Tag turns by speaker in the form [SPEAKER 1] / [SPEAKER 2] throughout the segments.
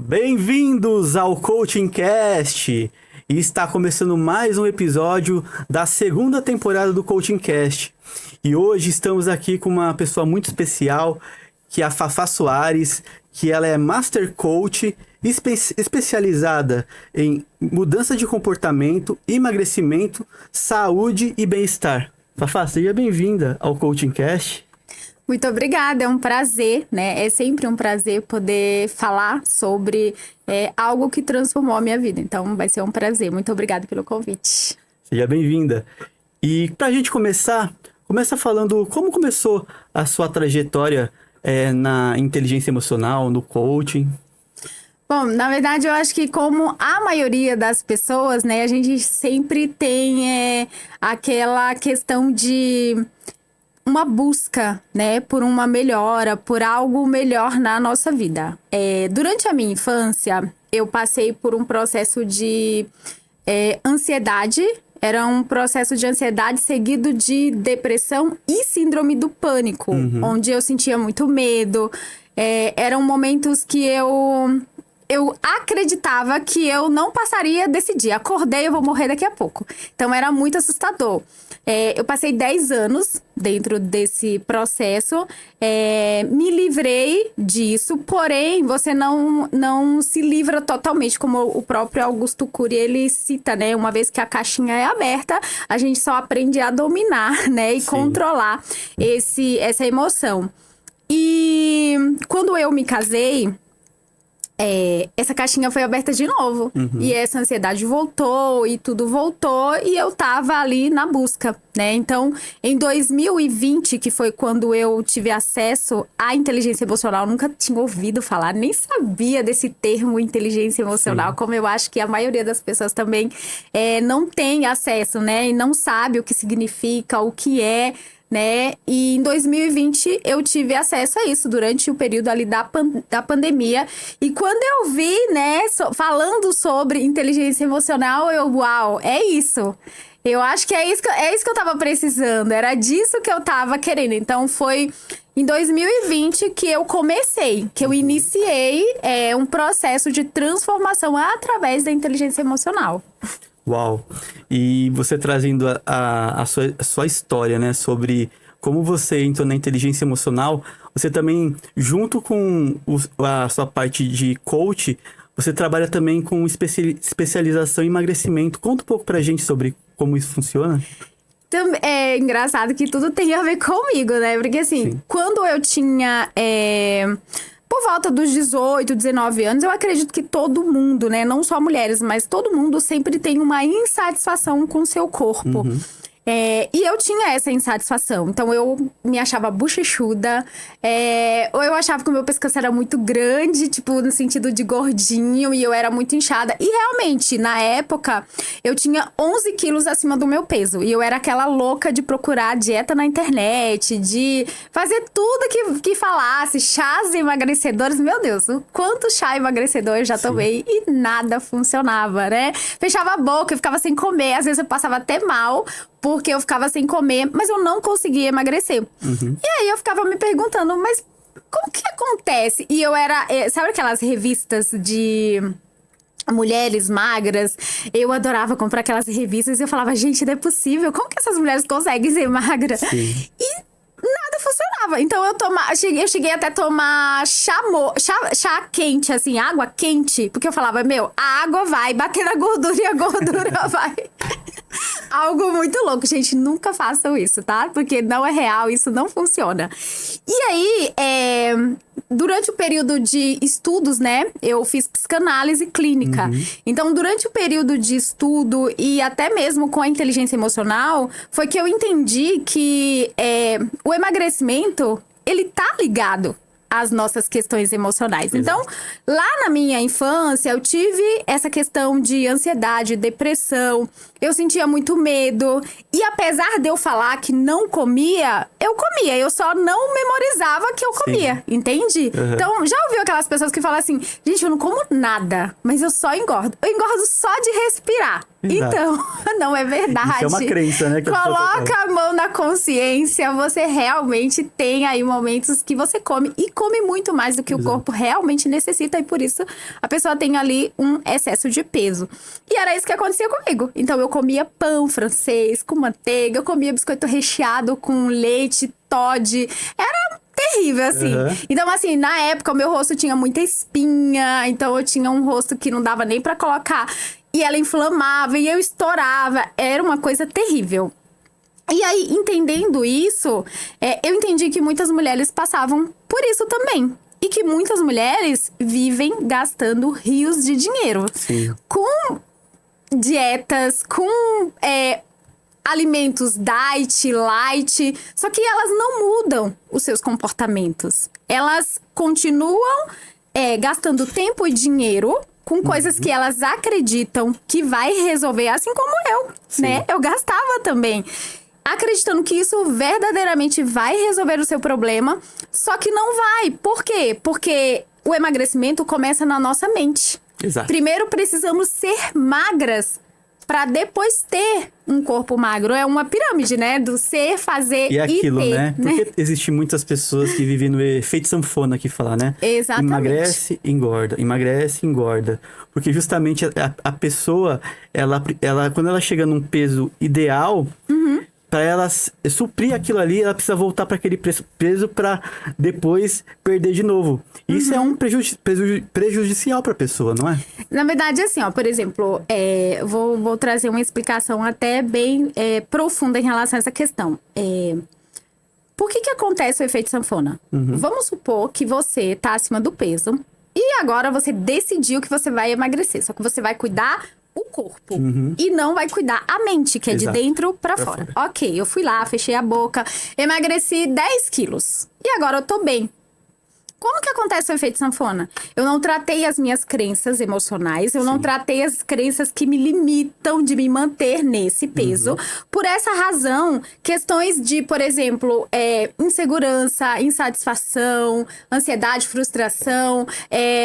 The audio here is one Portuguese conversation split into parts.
[SPEAKER 1] Bem-vindos ao Coaching Cast! E está começando mais um episódio da segunda temporada do Coaching Cast. E hoje estamos aqui com uma pessoa muito especial, que é a Fafá Soares, que ela é Master Coach, especializada em mudança de comportamento, emagrecimento, saúde e bem-estar. Fafá, seja bem-vinda ao Coaching Cast.
[SPEAKER 2] Muito obrigada, é um prazer, né? É sempre um prazer poder falar sobre algo que transformou a minha vida. Então, vai ser um prazer. Muito obrigada pelo convite.
[SPEAKER 1] Seja bem-vinda. E pra gente começa falando como começou a sua trajetória na inteligência emocional, no coaching.
[SPEAKER 2] Bom, na verdade, eu acho que como a maioria das pessoas, né? A gente sempre tem aquela questão de uma busca, né, por uma melhora, por algo melhor na nossa vida. Durante a minha infância, eu passei por um processo de ansiedade. Era um processo de ansiedade seguido de depressão e síndrome do pânico, onde eu sentia muito medo. Eram momentos que eu acreditava que eu não passaria desse dia. Acordei, eu vou morrer daqui a pouco. Então, era muito assustador. Eu passei 10 anos dentro desse processo, me livrei disso, porém, você não se livra totalmente, como o próprio Augusto Cury, ele cita, né? Uma vez que a caixinha é aberta, a gente só aprende a dominar, né? E controlar essa emoção. E quando eu me casei, essa caixinha foi aberta de novo. E essa ansiedade voltou e tudo voltou e eu tava ali na busca, né? Então, em 2020, que foi quando eu tive acesso à inteligência emocional, nunca tinha ouvido falar, nem sabia desse termo inteligência emocional, como eu acho que a maioria das pessoas também não tem acesso, né? E não sabe o que significa, o que é, né? E em 2020 eu tive acesso a isso durante o período ali da pandemia. E quando eu vi, né, falando sobre inteligência emocional, uau, é isso. Eu acho que é isso que eu tava precisando, era disso que eu tava querendo. Então foi em 2020 que eu comecei, que eu iniciei um processo de transformação através da inteligência emocional.
[SPEAKER 1] Uau! E você trazendo a sua história, né? Sobre como você entrou na inteligência emocional, você também, junto com a sua parte de coach, você trabalha também com especialização em emagrecimento. Conta um pouco pra gente sobre como isso funciona.
[SPEAKER 2] É engraçado que tudo tem a ver comigo, né? Porque assim, quando eu tinha por volta dos 18, 19 anos, eu acredito que todo mundo, né? Não só mulheres, mas todo mundo sempre tem uma insatisfação com o seu corpo. E eu tinha essa insatisfação. Então, eu me achava bochechuda. Ou eu achava que o meu pescoço era muito grande, tipo, no sentido de gordinho. E eu era muito inchada. E realmente, na época, eu tinha 11 quilos acima do meu peso. E eu era aquela louca de procurar dieta na internet, de fazer tudo que falasse. Chás emagrecedores. Meu Deus, o quanto chá emagrecedor eu já tomei. E nada funcionava, né? Fechava a boca, eu ficava sem comer. Às vezes eu passava até mal, porque eu ficava sem comer, mas eu não conseguia emagrecer. E aí eu ficava me perguntando, mas como que acontece? E eu era... sabe aquelas revistas de mulheres magras? Eu adorava comprar aquelas revistas e eu falava, gente, não é possível. Como que essas mulheres conseguem ser magras? E nada funcionava. Então eu cheguei até a tomar chá quente, assim, água quente. Porque eu falava, a água vai bater na gordura e a gordura vai... Algo muito louco, gente, nunca façam isso, tá? Porque não é real, isso não funciona. E aí, durante o período de estudos, né, eu fiz psicanálise clínica. Então, durante o período de estudo e até mesmo com a inteligência emocional, foi que eu entendi que o emagrecimento, ele tá ligado as nossas questões emocionais. Então, lá na minha infância, eu tive essa questão de ansiedade, depressão. Eu sentia muito medo. E apesar de eu falar que não comia, eu comia. Eu só não memorizava que eu comia, entende? Então, já ouviu aquelas pessoas que falam assim, gente, eu não como nada, mas eu só engordo. Eu engordo só de respirar.
[SPEAKER 1] Exato.
[SPEAKER 2] Então, não é verdade.
[SPEAKER 1] Isso é uma crença, né? Que a pessoa
[SPEAKER 2] Coloca a mão na consciência, você realmente tem aí momentos que você come e come muito mais do que o corpo realmente necessita e por isso a pessoa tem ali um excesso de peso. E era isso que acontecia comigo. Então eu comia pão francês com manteiga, eu comia biscoito recheado com leite, Toddy. Era terrível, assim. Então, assim, na época, o meu rosto tinha muita espinha. Então, eu tinha um rosto que não dava nem pra colocar. E ela inflamava e eu estourava. Era uma coisa terrível. E aí, entendendo isso, eu entendi que muitas mulheres passavam por isso também. E que muitas mulheres vivem gastando rios de dinheiro.
[SPEAKER 1] Sim.
[SPEAKER 2] Com dietas, com alimentos diet, light, só que elas não mudam os seus comportamentos. Elas continuam gastando tempo e dinheiro com coisas que elas acreditam que vai resolver, assim como eu, né? Eu gastava também. Acreditando que isso verdadeiramente vai resolver o seu problema, só que não vai. Por quê? Porque o emagrecimento começa na nossa mente.
[SPEAKER 1] Exato.
[SPEAKER 2] Primeiro precisamos ser magras para depois ter um corpo magro. É uma pirâmide, né? Do ser, fazer
[SPEAKER 1] e aquilo,
[SPEAKER 2] ter,
[SPEAKER 1] né? Porque existem muitas pessoas que vivem no efeito sanfona que fala, né?
[SPEAKER 2] Exatamente.
[SPEAKER 1] Emagrece, engorda. Emagrece, engorda. Porque justamente a pessoa, ela, quando ela chega num peso ideal, para ela suprir aquilo ali, ela precisa voltar para aquele peso para depois perder de novo. Isso é um prejudicial para a pessoa, não é?
[SPEAKER 2] Na verdade, assim, ó, por exemplo, vou trazer uma explicação até bem profunda em relação a essa questão. Por que acontece o efeito sanfona? Vamos supor que você tá acima do peso e agora você decidiu que você vai emagrecer, só que você vai cuidar o corpo e não vai cuidar a mente, que é de dentro pra fora. Ok, eu fui lá, fechei a boca, emagreci 10 quilos e agora eu tô bem. Como que acontece o efeito sanfona? Eu não tratei as minhas crenças emocionais, eu não tratei as crenças que me limitam de me manter nesse peso. Por essa razão, questões de, por exemplo, insegurança, insatisfação, ansiedade, frustração,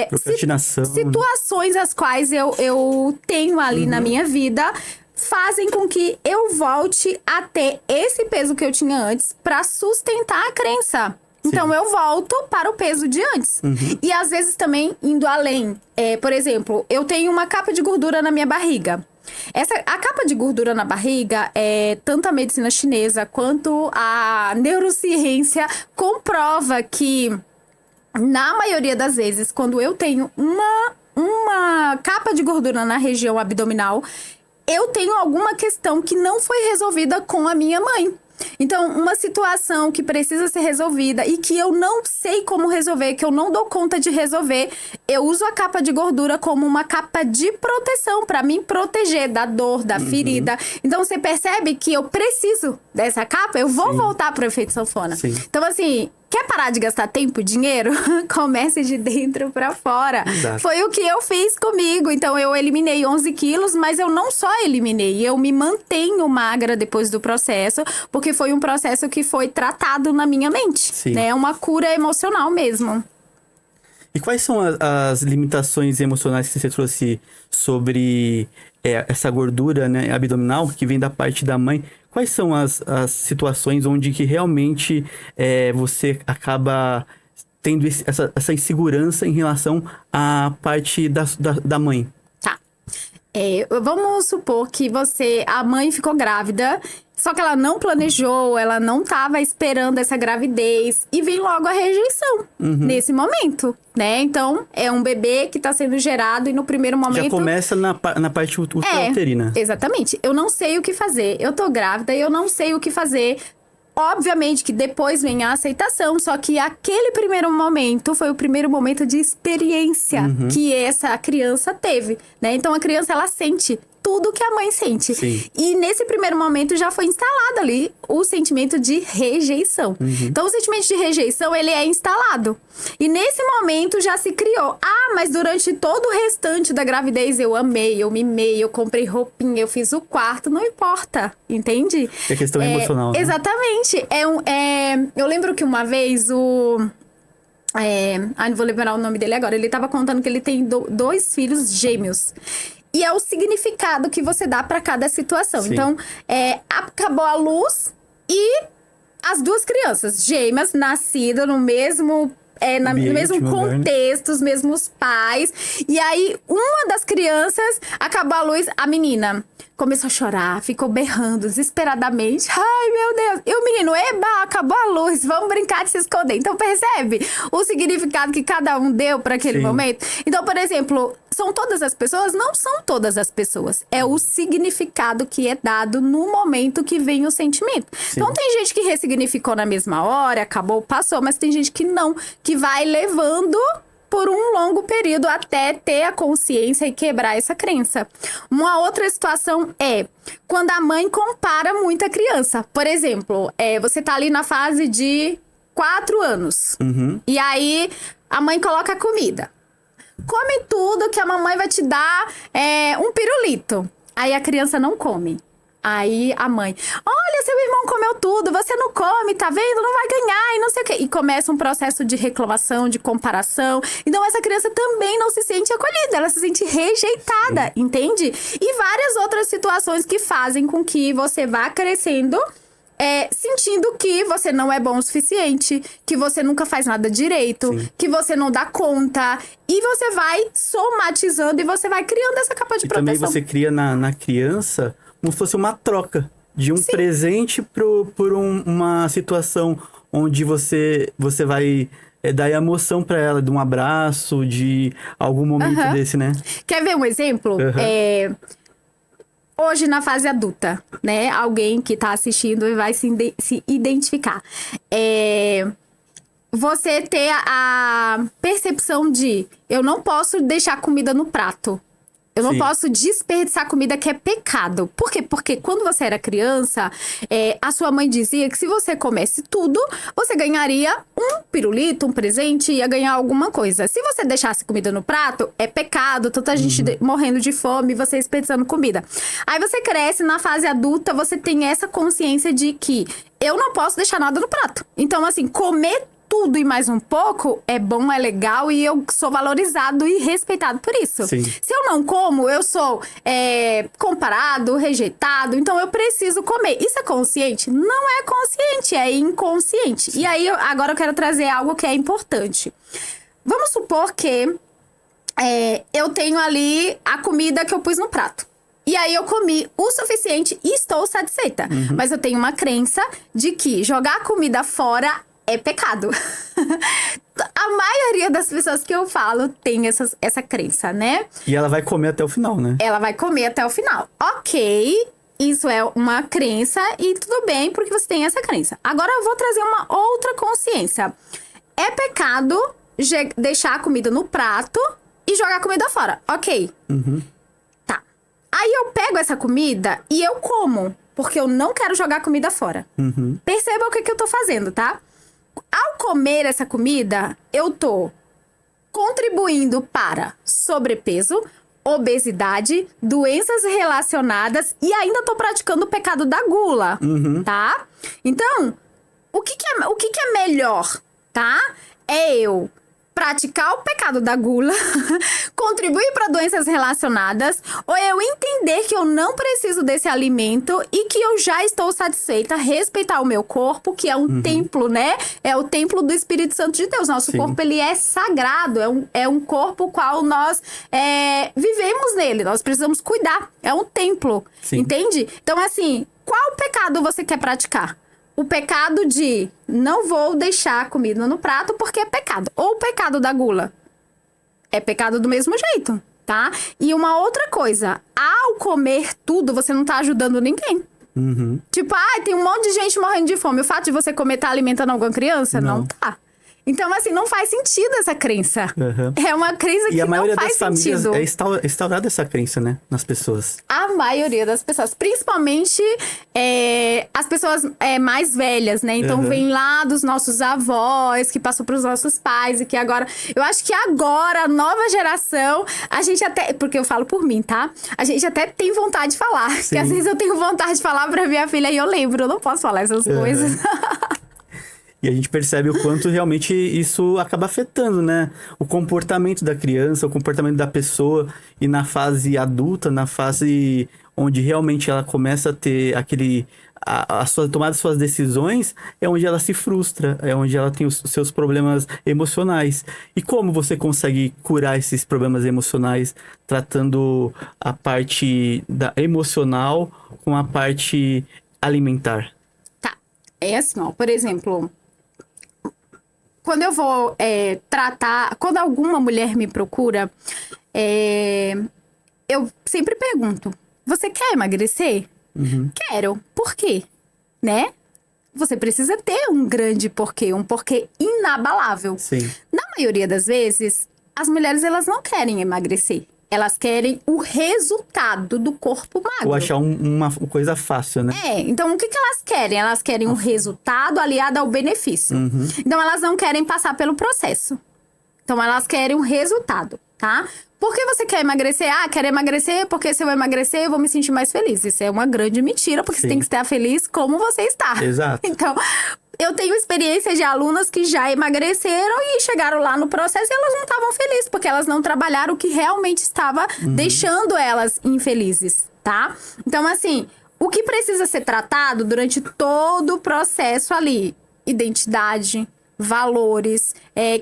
[SPEAKER 1] procrastinação,
[SPEAKER 2] situações as quais eu tenho ali na minha vida, fazem com que eu volte a ter esse peso que eu tinha antes para sustentar a crença. Então, eu volto para o peso de antes. E, às vezes, também indo além. Por exemplo, eu tenho uma capa de gordura na minha barriga. A capa de gordura na barriga, tanto a medicina chinesa quanto a neurociência comprova que, na maioria das vezes, quando eu tenho uma capa de gordura na região abdominal, eu tenho alguma questão que não foi resolvida com a minha mãe. Então, uma situação que precisa ser resolvida e que eu não sei como resolver, que eu não dou conta de resolver, eu uso a capa de gordura como uma capa de proteção para me proteger da dor, da ferida. Então, você percebe que eu preciso dessa capa, eu vou voltar pro efeito sanfona. Então, assim, quer parar de gastar tempo, dinheiro? Comece de dentro pra fora.
[SPEAKER 1] Exato.
[SPEAKER 2] Foi o que eu fiz comigo. Então, eu eliminei 11 quilos, mas eu não só eliminei. Eu me mantenho magra depois do processo, porque foi um processo que foi tratado na minha mente. Né? Uma cura emocional mesmo.
[SPEAKER 1] E quais são as limitações emocionais que você trouxe sobre essa gordura, né, abdominal, que vem da parte da mãe? Quais são as situações onde que realmente você acaba tendo essa insegurança em relação à parte da mãe?
[SPEAKER 2] Tá. Vamos supor que a mãe ficou grávida, só que ela não planejou, ela não estava esperando essa gravidez e vem logo a rejeição nesse momento, né? Então, é um bebê que está sendo gerado e no primeiro momento...
[SPEAKER 1] Já começa na parte uterina.
[SPEAKER 2] Exatamente. Eu não sei o que fazer. Eu tô grávida e eu não sei o que fazer. Obviamente que depois vem a aceitação, só que aquele primeiro momento foi o primeiro momento de experiência que essa criança teve, né? Então, a criança, ela sente tudo que a mãe sente. E nesse primeiro momento já foi instalado ali o sentimento de rejeição. Então, o sentimento de rejeição, ele é instalado. E nesse momento já se criou. Mas durante todo o restante da gravidez eu amei, eu mimei, eu comprei roupinha, eu fiz o quarto, não importa, entende?
[SPEAKER 1] É questão emocional, né?
[SPEAKER 2] Exatamente. Eu lembro que uma vez não vou lembrar o nome dele agora. Ele tava contando que ele tem 2 filhos gêmeos. E é o significado que você dá para cada situação.
[SPEAKER 1] Sim.
[SPEAKER 2] Então, acabou a luz e as duas crianças gêmeas nascidas no mesmo... no mesmo contexto, os mesmos pais. E aí, uma das crianças, acabou a luz, a menina começou a chorar, ficou berrando desesperadamente. Ai, meu Deus. E o menino, eba, acabou a luz, vamos brincar de se esconder. Então, percebe o significado que cada um deu para aquele momento? Então, por exemplo, são todas as pessoas? Não são todas as pessoas. É o significado que é dado no momento que vem o sentimento. Sim. Então, tem gente que ressignificou na mesma hora, acabou, passou, mas tem gente que não, que vai levando por um longo período até ter a consciência e quebrar essa crença. Uma outra situação é quando a mãe compara muito a criança. Por exemplo, você tá ali na fase de 4 anos. E aí, a mãe coloca a comida. Come tudo que a mamãe vai te dar um pirulito. Aí a criança não come. Aí a mãe, olha, seu irmão comeu tudo, você não come, tá vendo? Não vai ganhar e não sei o quê. E começa um processo de reclamação, de comparação. Então essa criança também não se sente acolhida, ela se sente rejeitada, entende? E várias outras situações que fazem com que você vá crescendo... sentindo que você não é bom o suficiente, que você nunca faz nada direito, Sim. que você não dá conta. E você vai somatizando e você vai criando essa capa de proteção.
[SPEAKER 1] E também você cria na criança como se fosse uma troca de um Sim. presente por uma situação onde você vai dar emoção pra ela, de um abraço, de algum momento desse, né?
[SPEAKER 2] Quer ver um exemplo? Hoje, na fase adulta, né? Alguém que tá assistindo e vai se identificar. Você ter a percepção de... Eu não posso deixar comida no prato. Eu não posso desperdiçar comida, que é pecado. Por quê? Porque quando você era criança, a sua mãe dizia que se você comesse tudo, você ganharia um pirulito, um presente, ia ganhar alguma coisa. Se você deixasse comida no prato, é pecado. Tanta gente morrendo de fome, você desperdiçando comida. Aí você cresce, na fase adulta, você tem essa consciência de que eu não posso deixar nada no prato. Então, assim, comer tudo e mais um pouco é bom, é legal e eu sou valorizado e respeitado por isso.
[SPEAKER 1] Sim.
[SPEAKER 2] Se eu não como, eu sou comparado, rejeitado, então eu preciso comer. Isso é consciente? Não é consciente, é inconsciente. Sim. E aí, agora eu quero trazer algo que é importante. Vamos supor que eu tenho ali a comida que eu pus no prato. E aí eu comi o suficiente e estou satisfeita. Mas eu tenho uma crença de que jogar a comida fora é pecado. A maioria das pessoas que eu falo tem essa crença, né?
[SPEAKER 1] E ela vai comer até o final, né?
[SPEAKER 2] Ela vai comer até o final. Ok, isso é uma crença e tudo bem, porque você tem essa crença. Agora eu vou trazer uma outra consciência. É pecado deixar a comida no prato e jogar a comida fora. Ok. Tá. Aí eu pego essa comida e eu como, porque eu não quero jogar a comida fora. Perceba o que eu tô fazendo, tá? Ao comer essa comida, eu tô contribuindo para sobrepeso, obesidade, doenças relacionadas e ainda tô praticando o pecado da gula, tá? Então, o que é melhor, tá? É eu praticar o pecado da gula, contribuir para doenças relacionadas, ou eu entender que eu não preciso desse alimento e que eu já estou satisfeita, respeitar o meu corpo, que é um templo, né? É o templo do Espírito Santo de Deus. Nosso corpo, ele é sagrado, é um corpo qual nós vivemos nele, nós precisamos cuidar, é um templo, entende? Então, assim, qual pecado você quer praticar? O pecado de não vou deixar a comida no prato porque é pecado. Ou o pecado da gula. É pecado do mesmo jeito, tá? E uma outra coisa. Ao comer tudo, você não tá ajudando ninguém. Tipo, tem um monte de gente morrendo de fome. O fato de você comer tá alimentando alguma criança? Não tá. Então, assim, não faz sentido essa crença. É uma crença que não faz sentido. E a maioria das famílias
[SPEAKER 1] é instaurada essa crença, né? Nas pessoas.
[SPEAKER 2] A maioria das pessoas. Principalmente as pessoas mais velhas, né? Então, vem lá dos nossos avós, que passou pros nossos pais. E que agora... Eu acho que agora, a nova geração, a gente até... Porque eu falo por mim, tá? A gente até tem vontade de falar. Sim. Porque às vezes eu tenho vontade de falar pra minha filha e eu lembro. Eu não posso falar essas coisas.
[SPEAKER 1] E a gente percebe o quanto realmente isso acaba afetando, né? O comportamento da criança, o comportamento da pessoa. E na fase adulta, na fase onde realmente ela começa a ter tomar suas decisões, é onde ela se frustra, é onde ela tem os seus problemas emocionais. E como você consegue curar esses problemas emocionais tratando a parte emocional com a parte alimentar?
[SPEAKER 2] Tá. É assim, ó, por exemplo, quando eu vou tratar, quando alguma mulher me procura, eu sempre pergunto: você quer emagrecer? Quero. Por quê? Né? Você precisa ter um grande porquê, um porquê inabalável.
[SPEAKER 1] Sim.
[SPEAKER 2] Na maioria das vezes, as mulheres elas não querem emagrecer. Elas querem o resultado do corpo magro.
[SPEAKER 1] Ou achar uma coisa fácil, né?
[SPEAKER 2] Então o que elas querem? Elas querem um resultado aliado ao benefício. Então elas não querem passar pelo processo. Então elas querem um resultado, tá? Por que você quer emagrecer? Ah, quero emagrecer porque se eu emagrecer eu vou me sentir mais feliz. Isso é uma grande mentira, porque você tem que estar feliz como você está.
[SPEAKER 1] Exato.
[SPEAKER 2] Então, eu tenho experiência de alunas que já emagreceram e chegaram lá no processo e elas não estavam felizes, porque elas não trabalharam o que realmente estava deixando elas infelizes, tá? Então, assim, o que precisa ser tratado durante todo o processo ali? Identidade, valores,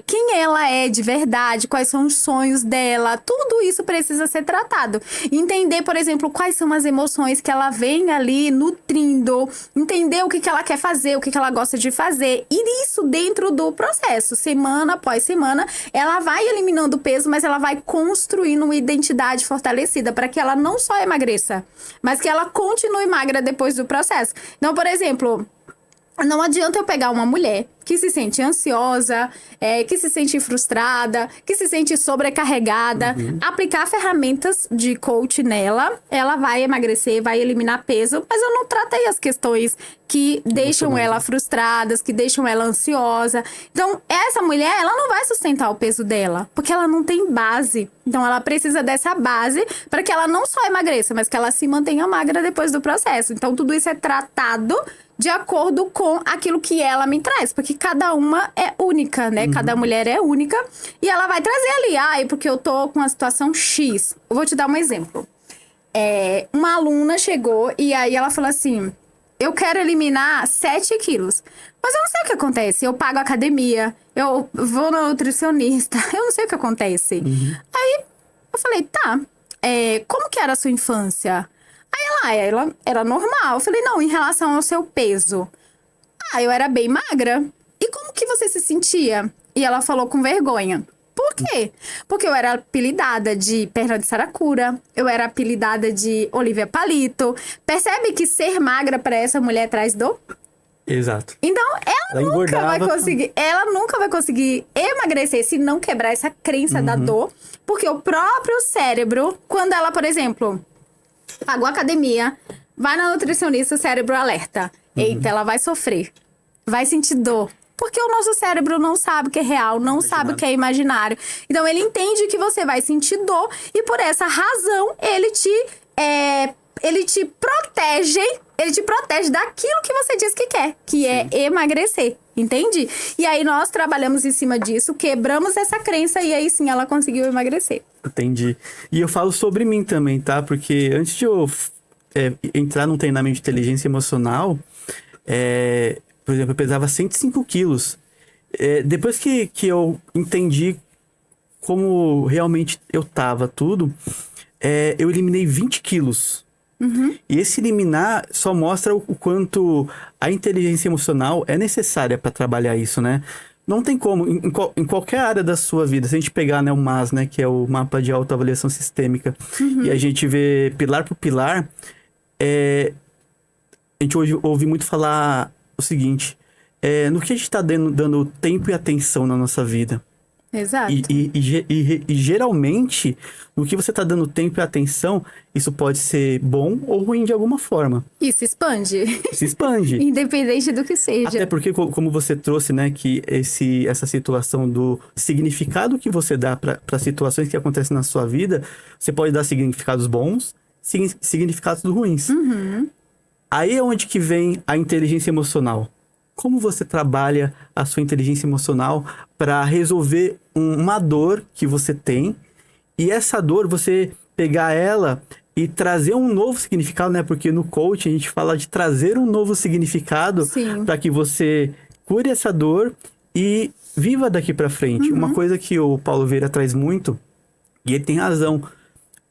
[SPEAKER 2] quem ela é de verdade, quais são os sonhos dela, tudo isso precisa ser tratado. Entender, por exemplo, quais são as emoções que ela vem ali nutrindo, entender o que ela quer fazer, o que ela gosta de fazer, e isso dentro do processo, semana após semana, ela vai eliminando peso, mas ela vai construindo uma identidade fortalecida para que ela não só emagreça, mas que ela continue magra depois do processo. Então, por exemplo, não adianta eu pegar uma mulher que se sente ansiosa, que se sente frustrada, que se sente sobrecarregada, aplicar ferramentas de coach nela, ela vai emagrecer, vai eliminar peso, mas eu não tratei as questões que deixam ela frustrada, que deixam ela ansiosa. Então, essa mulher, ela não vai sustentar o peso dela, porque ela não tem base. Então, ela precisa dessa base para que ela não só emagreça, mas que ela se mantenha magra depois do processo. Então, tudo isso é tratado de acordo com aquilo que ela me traz, porque cada uma é única, né? Cada mulher é única e ela vai trazer ali, porque eu tô com uma situação X. Eu vou te dar um exemplo. Uma aluna chegou e aí ela falou assim: eu quero eliminar 7 quilos. Mas eu não sei o que acontece. Eu pago academia, eu vou no nutricionista, eu não sei o que acontece. Aí eu falei: tá, como que era a sua infância? Aí ela era normal. Eu falei: não, em relação ao seu peso. Eu era bem magra. E como que você se sentia? E ela falou com vergonha. Por quê? Porque eu era apelidada de perna de saracura, eu era apelidada de Olivia Palito. Percebe que ser magra para essa mulher traz dor?
[SPEAKER 1] Exato.
[SPEAKER 2] Então, ela nunca vai conseguir emagrecer se não quebrar essa crença da dor. Porque o próprio cérebro, quando ela, por exemplo, pagou a academia, vai na nutricionista, o cérebro alerta. Eita, ela vai sofrer, vai sentir dor. Porque o nosso cérebro não sabe o que é real, não sabe o que é imaginário. Então, ele entende que você vai sentir dor e, por essa razão, ele te protege daquilo que você diz que quer, que é emagrecer, entende? E aí, nós trabalhamos em cima disso, quebramos essa crença e aí sim ela conseguiu emagrecer.
[SPEAKER 1] Entendi. E eu falo sobre mim também, tá? Porque antes de eu entrar num treinamento de inteligência emocional, por exemplo, eu pesava 105 quilos. Depois que eu entendi como realmente eu tava tudo, eu eliminei 20 quilos. E esse eliminar só mostra o quanto a inteligência emocional é necessária para trabalhar isso, né? Não tem como, em qualquer área da sua vida, se a gente pegar, né, o MAS, né, que é o mapa de autoavaliação sistêmica, e a gente vê pilar por pilar, a gente hoje ouve muito falar o seguinte: no que a gente está dando tempo e atenção na nossa vida.
[SPEAKER 2] Exato.
[SPEAKER 1] E geralmente, no que você está dando tempo e atenção, isso pode ser bom ou ruim de alguma forma.
[SPEAKER 2] E se expande.
[SPEAKER 1] Se expande.
[SPEAKER 2] Independente do que seja.
[SPEAKER 1] Até porque, como você trouxe, né, que essa situação do significado que você dá para situações que acontecem na sua vida, você pode dar significados bons, significados ruins. Aí é onde que vem a inteligência emocional. como você trabalha a sua inteligência emocional para resolver uma dor que você tem. E essa dor, você pegar ela e trazer um novo significado, né? Porque no coaching a gente fala de trazer um novo significado para que você cure essa dor e viva daqui para frente. Uma coisa que o Paulo Vieira traz muito, e ele tem razão,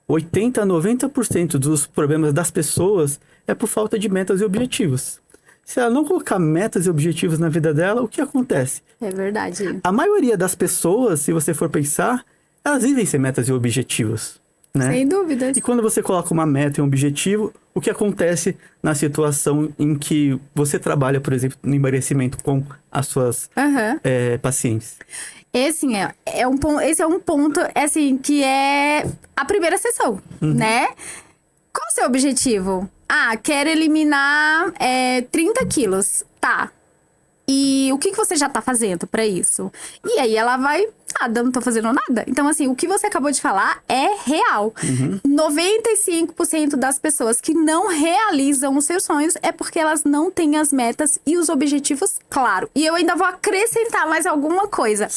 [SPEAKER 1] 80% a 90% dos problemas das pessoas é por falta de metas e objetivos. Se ela não colocar metas e objetivos na vida dela, o que acontece?
[SPEAKER 2] É verdade.
[SPEAKER 1] A maioria das pessoas, se você for pensar, elas vivem sem metas e objetivos, né?
[SPEAKER 2] Sem dúvidas.
[SPEAKER 1] E quando você coloca uma meta e um objetivo, o que acontece na situação em que você trabalha, por exemplo, no emagrecimento com as suas pacientes?
[SPEAKER 2] Esse é um ponto, assim, que é a primeira sessão, né? Qual o seu objetivo? Ah, quero eliminar 30 quilos. Tá. E o que você já tá fazendo pra isso? E aí ela vai... Nada, não tô fazendo nada. Então, assim, o que você acabou de falar é real. 95% das pessoas que não realizam os seus sonhos é porque elas não têm as metas e os objetivos claros. E eu ainda vou acrescentar mais alguma coisa.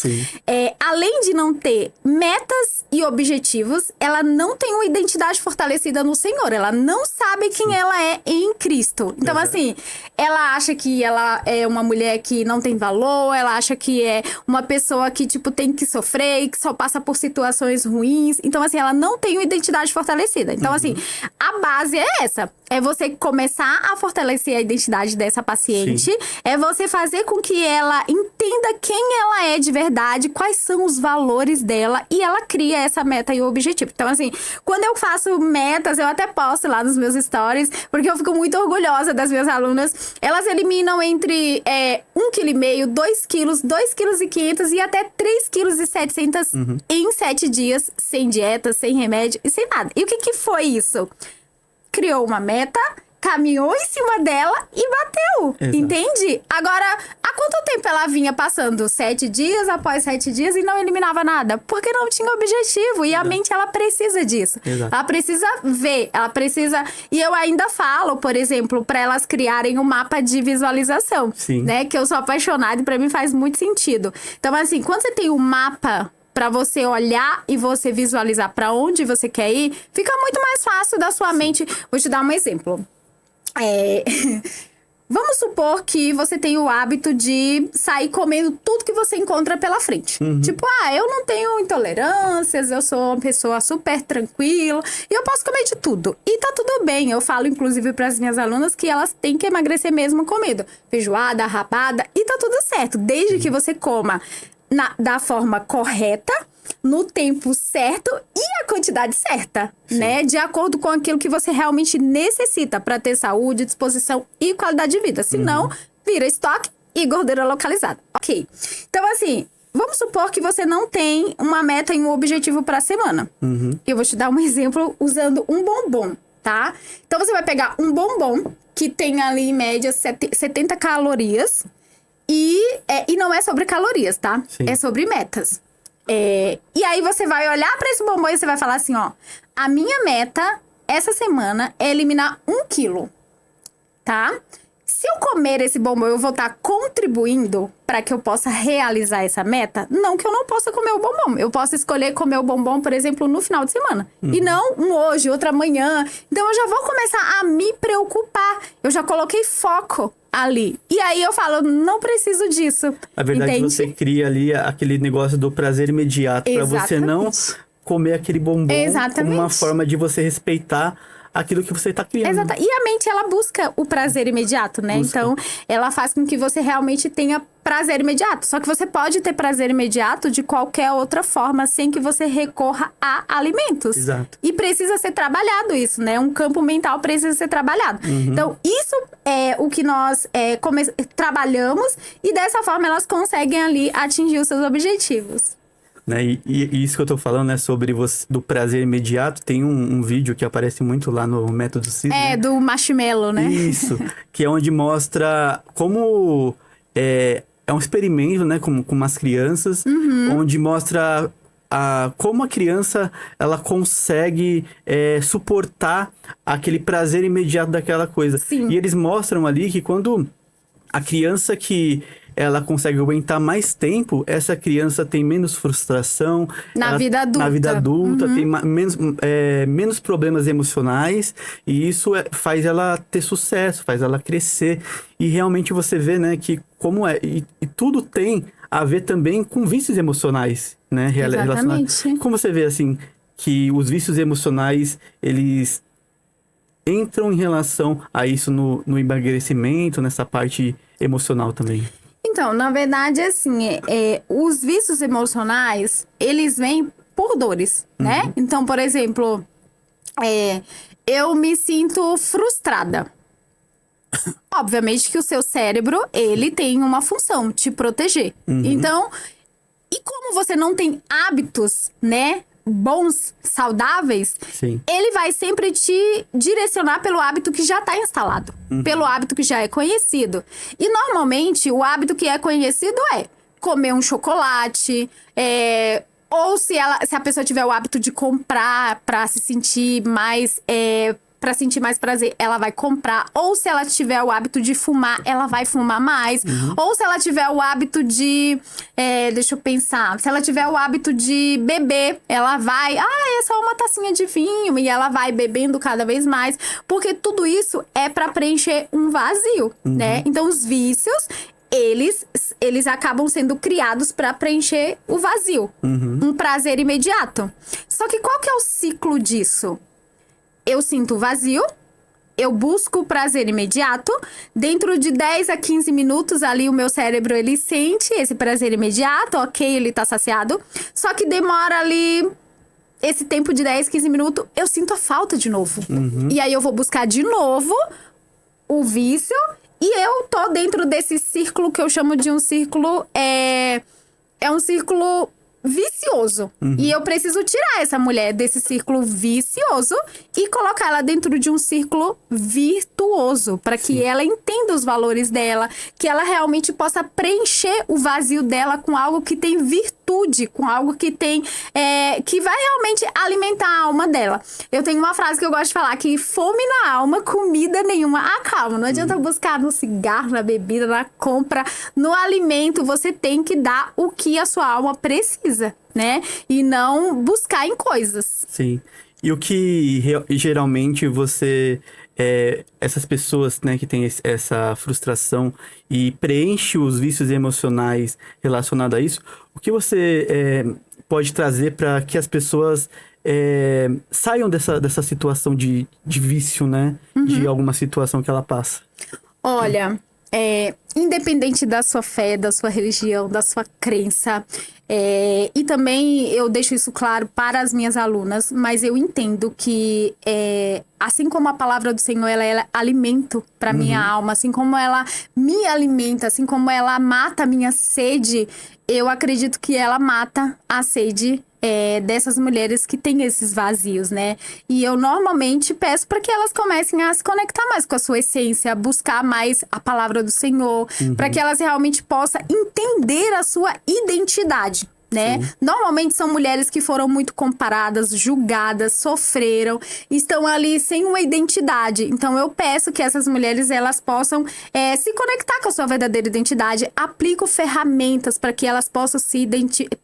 [SPEAKER 2] Além de não ter metas e objetivos, ela não tem uma identidade fortalecida no Senhor. Ela não sabe quem ela é em Cristo. Então, assim, ela acha que ela é uma mulher que não tem valor, ela acha que é uma pessoa que, tipo, tem que sofrer e que só passa por situações ruins. Então, assim, ela não tem uma identidade fortalecida. Então, assim, a base é essa. É você começar a fortalecer a identidade dessa paciente. É você fazer com que ela entenda quem ela é de verdade, quais são os valores dela e ela cria essa meta e o objetivo. Então, assim, quando eu faço metas, eu até posto lá nos meus stories, porque eu fico muito orgulhosa das minhas alunas. Elas eliminam entre 1,5 kg, 2 kg, 2,5 kg e até 3,7 kg em 7 dias, sem dieta, sem remédio e sem nada. E o que foi isso? Criou uma meta, caminhou em cima dela e bateu. Exato. Entende? Agora, há quanto tempo ela vinha passando? 7 dias após 7 dias e não eliminava nada? Porque não tinha objetivo. E a mente, ela precisa disso. Exato. Ela precisa ver, ela precisa... E eu ainda falo, por exemplo, para elas criarem um mapa de visualização. Né? Que eu sou apaixonada e para mim faz muito sentido. Então, assim, quando você tem um mapa... para você olhar e você visualizar para onde você quer ir, fica muito mais fácil da sua mente. Vou te dar um exemplo. Vamos supor que você tem o hábito de sair comendo tudo que você encontra pela frente. Tipo, eu não tenho intolerâncias, eu sou uma pessoa super tranquila e eu posso comer de tudo. E tá tudo bem. Eu falo, inclusive, para as minhas alunas que elas têm que emagrecer mesmo comendo feijoada, rabada e tá tudo certo. Desde que você coma da forma correta, no tempo certo e a quantidade certa, né? De acordo com aquilo que você realmente necessita para ter saúde, disposição e qualidade de vida. Senão, vira estoque e gordura localizada. Ok. Então, assim, vamos supor que você não tem uma meta e um objetivo para a semana. Eu vou te dar um exemplo usando um bombom, tá? Então, você vai pegar um bombom que tem ali, em média, 70 calorias. E não é sobre calorias, tá? É sobre metas. E aí você vai olhar pra esse bombom e você vai falar assim, ó. A minha meta essa semana é eliminar 1 quilo, tá? Se eu comer esse bombom, eu vou estar contribuindo para que eu possa realizar essa meta? Não que eu não possa comer o bombom. Eu posso escolher comer o bombom, por exemplo, no final de semana. E não um hoje, outro amanhã. Então, eu já vou começar a me preocupar. Eu já coloquei foco ali. E aí eu falo, não preciso disso.
[SPEAKER 1] Na verdade, entende? Você cria ali aquele negócio do prazer imediato. Para você não comer aquele bombom como uma forma de você respeitar aquilo que você está criando.
[SPEAKER 2] Exato. E a mente, ela busca o prazer imediato, né? Então, ela faz com que você realmente tenha prazer imediato. Só que você pode ter prazer imediato de qualquer outra forma, sem que você recorra a alimentos.
[SPEAKER 1] Exato.
[SPEAKER 2] E precisa ser trabalhado isso, né? Um campo mental precisa ser trabalhado. Então, isso é o que nós trabalhamos e dessa forma elas conseguem ali atingir os seus objetivos.
[SPEAKER 1] Né? E isso que eu tô falando, né, sobre do prazer imediato, tem um vídeo que aparece muito lá no Método CIS.
[SPEAKER 2] Do marshmallow, né?
[SPEAKER 1] Isso, que é onde mostra como é um experimento, né, com umas crianças, onde mostra como a criança ela consegue suportar aquele prazer imediato daquela coisa.
[SPEAKER 2] Sim.
[SPEAKER 1] E eles mostram ali que quando a criança que ela consegue aguentar mais tempo, essa criança tem menos frustração.
[SPEAKER 2] Na vida adulta.
[SPEAKER 1] Na vida adulta, tem menos problemas emocionais. E isso faz ela ter sucesso, faz ela crescer. E realmente você vê, né, que como é... E tudo tem a ver também com vícios emocionais, né?
[SPEAKER 2] Exatamente.
[SPEAKER 1] Como você vê, assim, que os vícios emocionais, eles entram em relação a isso no emagrecimento, nessa parte emocional também?
[SPEAKER 2] Então, na verdade, assim, os vícios emocionais, eles vêm por dores, né? Então, por exemplo, eu me sinto frustrada. Obviamente que o seu cérebro, ele tem uma função, te proteger. Então, e como você não tem hábitos, né, bons, saudáveis,
[SPEAKER 1] Sim.
[SPEAKER 2] ele vai sempre te direcionar pelo hábito que já está instalado, pelo hábito que já é conhecido. E normalmente o hábito que é conhecido é comer um chocolate, ou se a pessoa tiver o hábito de comprar para se sentir mais para sentir mais prazer, ela vai comprar. Ou se ela tiver o hábito de fumar, ela vai fumar mais. Ou se ela tiver o hábito de... deixa eu pensar. Se ela tiver o hábito de beber, ela vai... é só uma tacinha de vinho. E ela vai bebendo cada vez mais. Porque tudo isso é para preencher um vazio, né? Então, os vícios... Eles acabam sendo criados para preencher o vazio. Um prazer imediato. Só que qual que é o ciclo disso? Eu sinto vazio, eu busco o prazer imediato. Dentro de 10 a 15 minutos ali, o meu cérebro, ele sente esse prazer imediato. Ok, ele tá saciado. Só que demora ali... Esse tempo de 10, 15 minutos, eu sinto a falta de novo. E aí eu vou buscar de novo o vício... E eu tô dentro desse círculo que eu chamo de um círculo... É um círculo vicioso. E eu preciso tirar essa mulher desse círculo vicioso e colocar ela dentro de um círculo virtuoso. Para que ela entenda os valores dela. Que ela realmente possa preencher o vazio dela com algo que tem virtude. Com algo que tem... que vai realmente alimentar a alma dela. Eu tenho uma frase que eu gosto de falar. Que fome na alma, comida nenhuma acalma. Não adianta buscar no cigarro, na bebida, na compra. No alimento, você tem que dar o que a sua alma precisa, né? E não buscar em coisas.
[SPEAKER 1] Sim. E o que geralmente você... essas pessoas, né, que têm essa frustração e preenche os vícios emocionais relacionados a isso, o que você pode trazer para que as pessoas saiam dessa situação de vício, né? De alguma situação que ela passa?
[SPEAKER 2] Olha, independente da sua fé, da sua religião, da sua crença, e também eu deixo isso claro para as minhas alunas, mas eu entendo que assim como a palavra do Senhor ela é alimento para minha alma, assim como ela me alimenta, assim como ela mata a minha sede, eu acredito que ela mata a sede dessas mulheres que têm esses vazios, né? E eu normalmente peço para que elas comecem a se conectar mais com a sua essência, a buscar mais a palavra do Senhor, para que elas realmente possam entender a sua identidade. Né? Normalmente são mulheres que foram muito comparadas, julgadas, sofreram, estão ali sem uma identidade. Então eu peço que essas mulheres elas possam se conectar com a sua verdadeira identidade. Aplico ferramentas para que elas possam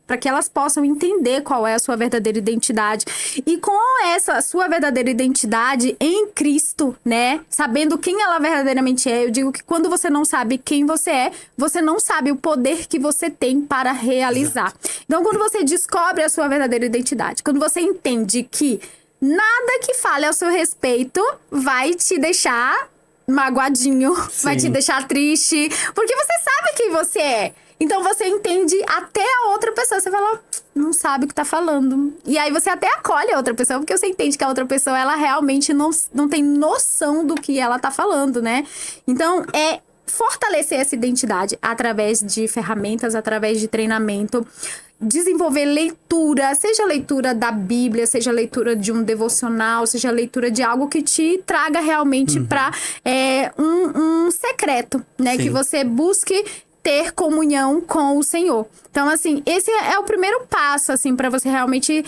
[SPEAKER 2] para que elas possam entender qual é a sua verdadeira identidade. E com essa sua verdadeira identidade em Cristo, né? Sabendo quem ela verdadeiramente é, eu digo que quando você não sabe quem você é, você não sabe o poder que você tem para realizar. Exato. Então, quando você descobre a sua verdadeira identidade, quando você entende que nada que fale ao seu respeito vai te deixar magoadinho, vai te deixar triste, porque você sabe quem você é. Então, você entende até a outra pessoa. Você fala, não sabe o que tá falando. E aí, você até acolhe a outra pessoa, porque você entende que a outra pessoa, ela realmente não tem noção do que ela tá falando, né? Então, fortalecer essa identidade através de ferramentas, através de treinamento, desenvolver leitura, seja leitura da Bíblia, seja leitura de um devocional, seja leitura de algo que te traga realmente para um secreto, né? Sim. Que você busque ter comunhão com o Senhor. Então, assim, esse é o primeiro passo, assim, para você realmente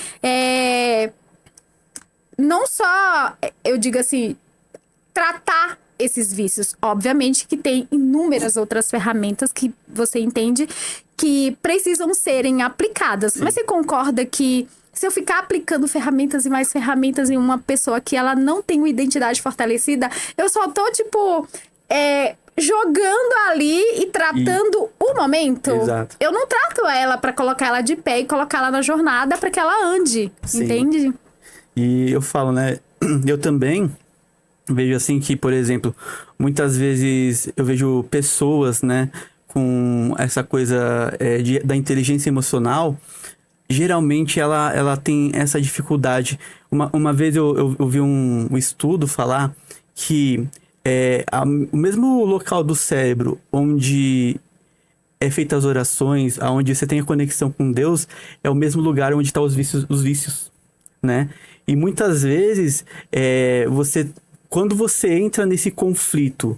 [SPEAKER 2] não só, eu digo assim, tratar esses vícios. Obviamente que tem inúmeras outras ferramentas que você entende que precisam serem aplicadas. Sim. Mas você concorda que se eu ficar aplicando ferramentas e mais ferramentas em uma pessoa que ela não tem uma identidade fortalecida, eu só tô, tipo, jogando ali e tratando o momento?
[SPEAKER 1] Exato.
[SPEAKER 2] Eu não trato ela pra colocar ela de pé e colocar ela na jornada pra que ela ande. Sim. Entende?
[SPEAKER 1] E eu falo, né? Eu também vejo assim que, por exemplo, muitas vezes eu vejo pessoas, né, com essa coisa da inteligência emocional. Geralmente ela tem essa dificuldade. Uma vez eu vi um estudo falar que o mesmo local do cérebro onde é feitas as orações, onde você tem a conexão com Deus, é o mesmo lugar onde estão os vícios, né? E muitas vezes, quando você entra nesse conflito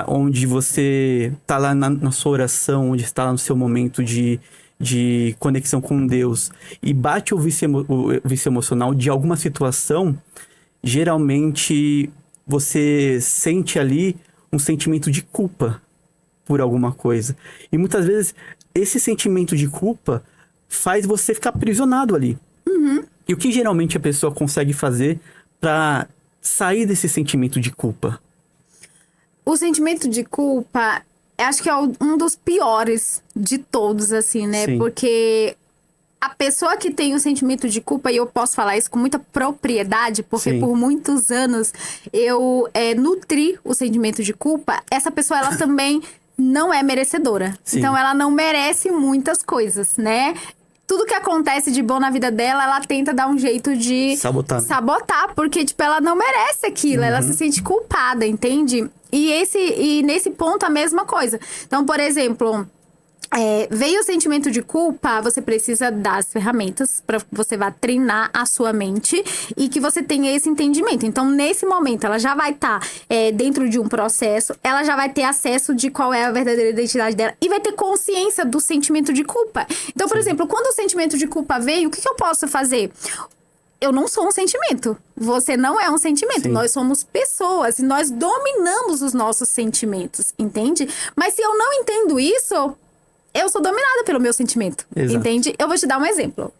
[SPEAKER 1] onde você está lá na sua oração, onde está lá no seu momento de conexão com Deus, e bate o vício emocional de alguma situação, geralmente você sente ali um sentimento de culpa por alguma coisa. E muitas vezes esse sentimento de culpa faz você ficar aprisionado ali.
[SPEAKER 2] Uhum.
[SPEAKER 1] E o que geralmente a pessoa consegue fazer para sair desse sentimento de culpa?
[SPEAKER 2] O sentimento de culpa, acho que é um dos piores de todos, assim, né?
[SPEAKER 1] Sim.
[SPEAKER 2] Porque a pessoa que tem o sentimento de culpa, e eu posso falar isso com muita propriedade, porque
[SPEAKER 1] Sim.
[SPEAKER 2] por muitos anos eu nutri o sentimento de culpa, essa pessoa, ela também não é merecedora.
[SPEAKER 1] Sim.
[SPEAKER 2] Então, ela não merece muitas coisas, né? Tudo que acontece de bom na vida dela, ela tenta dar um jeito de sabotar, porque, tipo, ela não merece aquilo, ela se sente culpada, entende? E nesse ponto, a mesma coisa. Então, por exemplo, veio o sentimento de culpa, você precisa das ferramentas para que você vá treinar a sua mente e que você tenha esse entendimento. Então, nesse momento, ela já vai estar dentro de um processo, ela já vai ter acesso de qual é a verdadeira identidade dela e vai ter consciência do sentimento de culpa. Então, por exemplo, quando o sentimento de culpa veio, o que eu posso fazer? Eu não sou um sentimento. Você não é um sentimento. Sim. Nós somos pessoas e nós dominamos os nossos sentimentos, entende? Mas se eu não entendo isso, eu sou dominada pelo meu sentimento. Exato. Entende? Eu vou te dar um exemplo.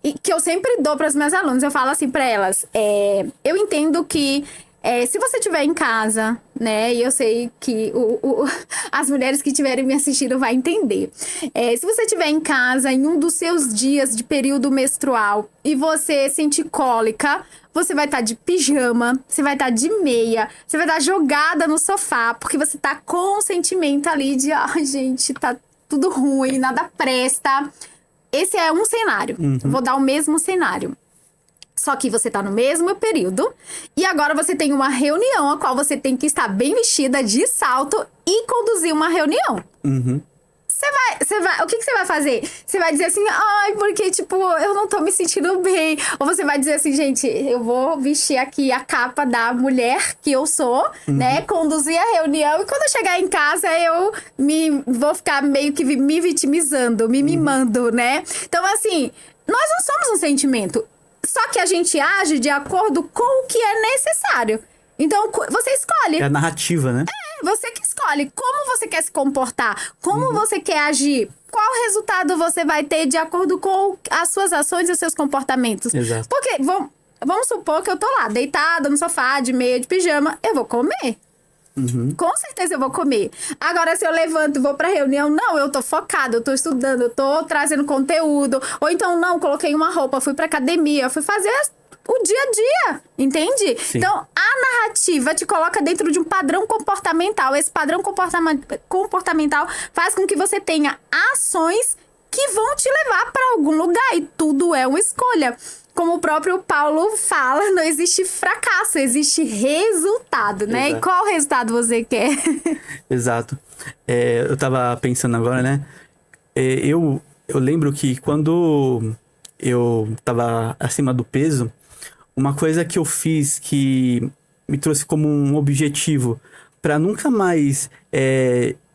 [SPEAKER 2] E que eu sempre dou para as minhas alunas. Eu falo assim para elas. Eu entendo que se você estiver em casa, né? E eu sei que as mulheres que estiverem me assistindo vão entender. Se você estiver em casa, em um dos seus dias de período menstrual, e você sentir cólica, você vai estar de pijama, você vai estar de meia, você vai estar jogada no sofá, porque você tá com o sentimento ali de, ai, gente, tá tudo ruim, nada presta. Esse é um cenário.
[SPEAKER 1] Uhum.
[SPEAKER 2] Vou dar o mesmo cenário. Só que você tá no mesmo período e agora você tem uma reunião a qual você tem que estar bem vestida de salto e conduzir uma reunião.
[SPEAKER 1] Uhum.
[SPEAKER 2] O que você vai fazer? Você vai dizer assim, ai, porque, tipo, eu não tô me sentindo bem. Ou você vai dizer assim, gente, eu vou vestir aqui a capa da mulher que eu sou, né? Conduzir a reunião. E quando eu chegar em casa, eu vou ficar meio que me vitimizando, me mimando, né? Então, assim, nós não somos um sentimento. Só que a gente age de acordo com o que é necessário. Então, você escolhe.
[SPEAKER 1] É a narrativa, né?
[SPEAKER 2] Você que escolhe como você quer se comportar, como você quer agir, qual resultado você vai ter de acordo com as suas ações e os seus comportamentos.
[SPEAKER 1] Exato.
[SPEAKER 2] Porque, vamos supor que eu tô lá, deitada no sofá, de meia, de pijama, eu vou comer. Com certeza eu vou comer. Agora, se eu levanto e vou pra reunião, não, eu tô focada, eu tô estudando, eu tô trazendo conteúdo. Ou então, não, coloquei uma roupa, fui pra academia, fui fazer o dia a dia, entende?
[SPEAKER 1] Sim.
[SPEAKER 2] Então, a narrativa te coloca dentro de um padrão comportamental. Esse padrão comportamental faz com que você tenha ações que vão te levar para algum lugar. E tudo é uma escolha. Como o próprio Paulo fala, não existe fracasso, existe resultado, né?
[SPEAKER 1] Exato.
[SPEAKER 2] E qual resultado você quer?
[SPEAKER 1] Exato. Eu tava pensando agora, né? Eu lembro que quando eu tava acima do peso, uma coisa que eu fiz que me trouxe como um objetivo para nunca mais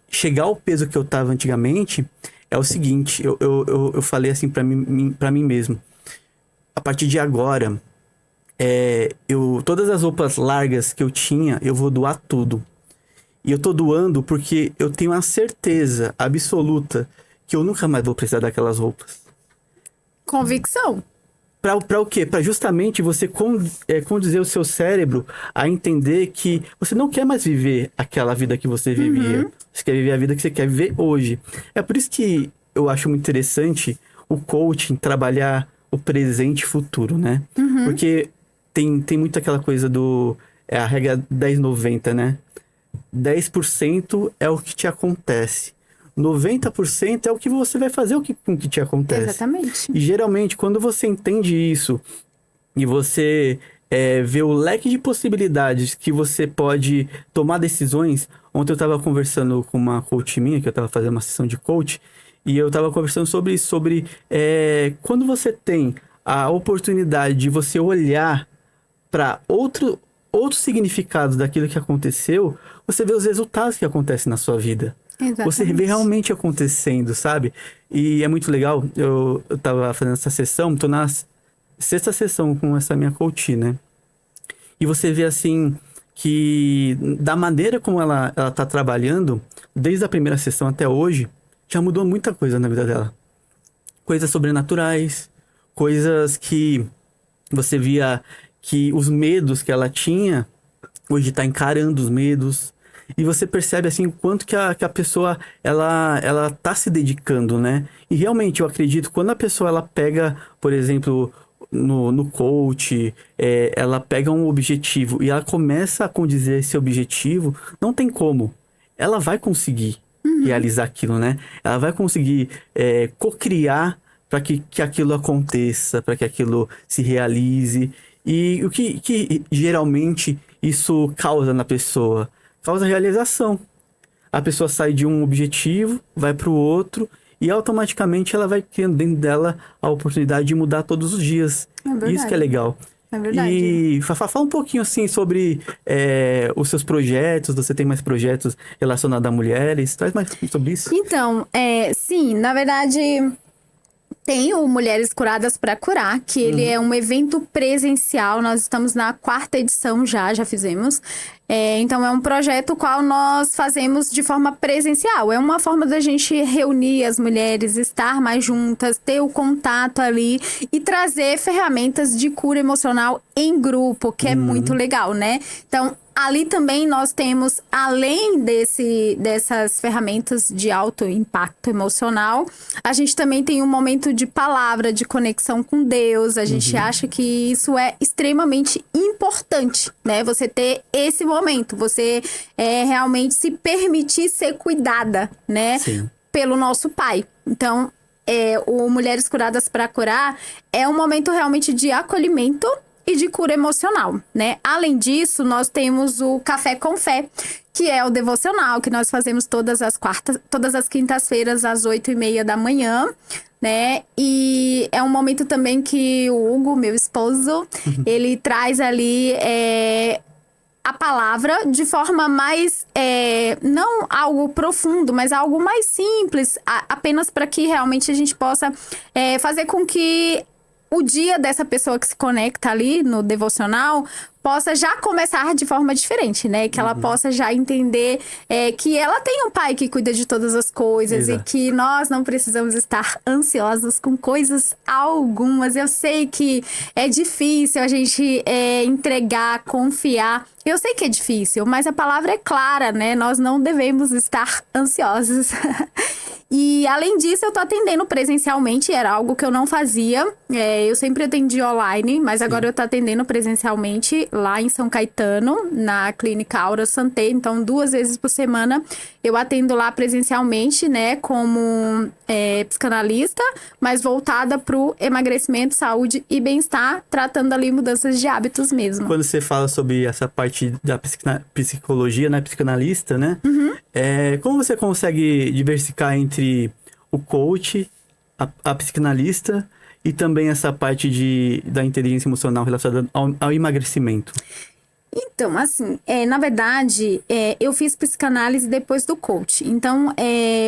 [SPEAKER 1] chegar ao peso que eu tava antigamente é o seguinte, eu falei assim para mim mesmo: a partir de agora todas as roupas largas que eu tinha, eu vou doar tudo. E eu tô doando porque eu tenho a certeza absoluta que eu nunca mais vou precisar daquelas roupas.
[SPEAKER 2] Convicção.
[SPEAKER 1] Pra o quê? Pra justamente você conduzir o seu cérebro a entender que você não quer mais viver aquela vida que você vivia. Você quer viver a vida que você quer viver hoje. É por isso que eu acho muito interessante o coaching trabalhar o presente e futuro, né? Porque tem muito aquela coisa a regra 10-90, né? 10% é o que te acontece. 90% é o que você vai fazer com o que te acontece.
[SPEAKER 2] Exatamente.
[SPEAKER 1] E geralmente, quando você entende isso e você vê o leque de possibilidades que você pode tomar decisões. Ontem eu estava conversando com uma coach minha, que eu estava fazendo uma sessão de coach, e eu estava conversando sobre isso, quando você tem a oportunidade de você olhar para outros significados daquilo que aconteceu, você vê os resultados que acontecem na sua vida.
[SPEAKER 2] Exatamente.
[SPEAKER 1] Você vê realmente acontecendo, sabe? E é muito legal. Eu tava fazendo essa sessão, tô na 6ª sessão com essa minha coach, né? E você vê assim que da maneira como ela tá trabalhando, desde a primeira sessão até hoje, já mudou muita coisa na vida dela. Coisas sobrenaturais, coisas que você via que os medos que ela tinha, hoje tá encarando os medos. E você percebe, assim, o quanto que a pessoa, ela tá se dedicando, né? E realmente, eu acredito, quando a pessoa, ela pega, por exemplo, no coach, ela pega um objetivo e ela começa a condizer esse objetivo, não tem como. Ela vai conseguir realizar aquilo, né? Ela vai conseguir cocriar para que aquilo aconteça, para que aquilo se realize. E o que geralmente isso causa na pessoa? Causa realização. A pessoa sai de um objetivo, vai para o outro e automaticamente ela vai criando dentro dela a oportunidade de mudar todos os dias. Isso que é legal.
[SPEAKER 2] É verdade.
[SPEAKER 1] E fala um pouquinho assim sobre os seus projetos. Você tem mais projetos relacionados a mulheres? Traz mais sobre isso.
[SPEAKER 2] Então, sim, na verdade, tem o Mulheres Curadas para Curar, que ele é um evento presencial. Nós estamos na 4ª edição já fizemos. Então, é um projeto qual nós fazemos de forma presencial. É uma forma da gente reunir as mulheres, estar mais juntas, ter o contato ali e trazer ferramentas de cura emocional em grupo, que é muito legal, né? Então, ali também nós temos, além dessas ferramentas de alto impacto emocional, a gente também tem um momento de palavra, de conexão com Deus. A gente acha que isso é extremamente importante, né? Você ter esse momento, você realmente se permitir ser cuidada, né?
[SPEAKER 1] Sim.
[SPEAKER 2] Pelo nosso Pai. Então, o Mulheres Curadas para Curar é um momento realmente de acolhimento e de cura emocional, né? Além disso, nós temos o Café com Fé, que é o devocional que nós fazemos todas as quintas-feiras, às 8h30 da manhã, né? E é um momento também que o Hugo, meu esposo, ele traz ali a palavra de forma mais, não algo profundo, mas algo mais simples, apenas para que realmente a gente possa fazer com que o dia dessa pessoa que se conecta ali no devocional possa já começar de forma diferente, né? Que ela possa já entender que ela tem um pai que cuida de todas as coisas. Exato. E que nós não precisamos estar ansiosos com coisas algumas. Eu sei que é difícil a gente entregar, confiar. Eu sei que é difícil, mas a palavra é clara, né? Nós não devemos estar ansiosos. E, além disso, eu tô atendendo presencialmente, era algo que eu não fazia. Eu sempre atendi online, mas agora eu tô atendendo presencialmente lá em São Caetano, na clínica Aura Santé. Então, 2 vezes por semana eu atendo lá presencialmente, né, como psicanalista, mas voltada pro emagrecimento, saúde e bem-estar, tratando ali mudanças de hábitos mesmo.
[SPEAKER 1] Quando você fala sobre essa parte da psicologia, né, psicanalista, né? Como você consegue diversificar entre o coach, a psicanalista e também essa parte da inteligência emocional relacionada ao emagrecimento?
[SPEAKER 2] Então, assim, na verdade, eu fiz psicanálise depois do coach. Então,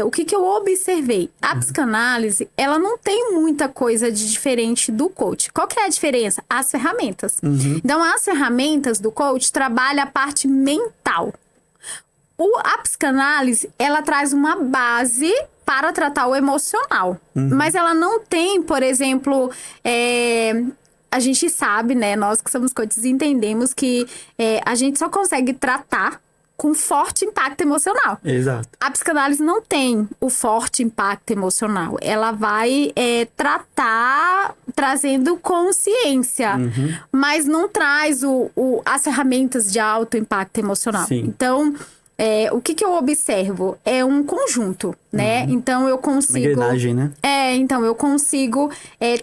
[SPEAKER 2] o que eu observei? A psicanálise, ela não tem muita coisa de diferente do coach. Qual que é a diferença? As ferramentas. Então, as ferramentas do coach trabalham a parte mental. A psicanálise, ela traz uma base para tratar o emocional. Mas ela não tem, por exemplo... A gente sabe, né? Nós que somos coaches entendemos que a gente só consegue tratar com forte impacto emocional.
[SPEAKER 1] Exato.
[SPEAKER 2] A psicanálise não tem o forte impacto emocional. Ela vai tratar trazendo consciência, mas não traz as ferramentas de alto impacto emocional.
[SPEAKER 1] Sim.
[SPEAKER 2] Então... o que eu observo? É um conjunto, né? Então, eu consigo...
[SPEAKER 1] Uma engrenagem, né?
[SPEAKER 2] Então, eu consigo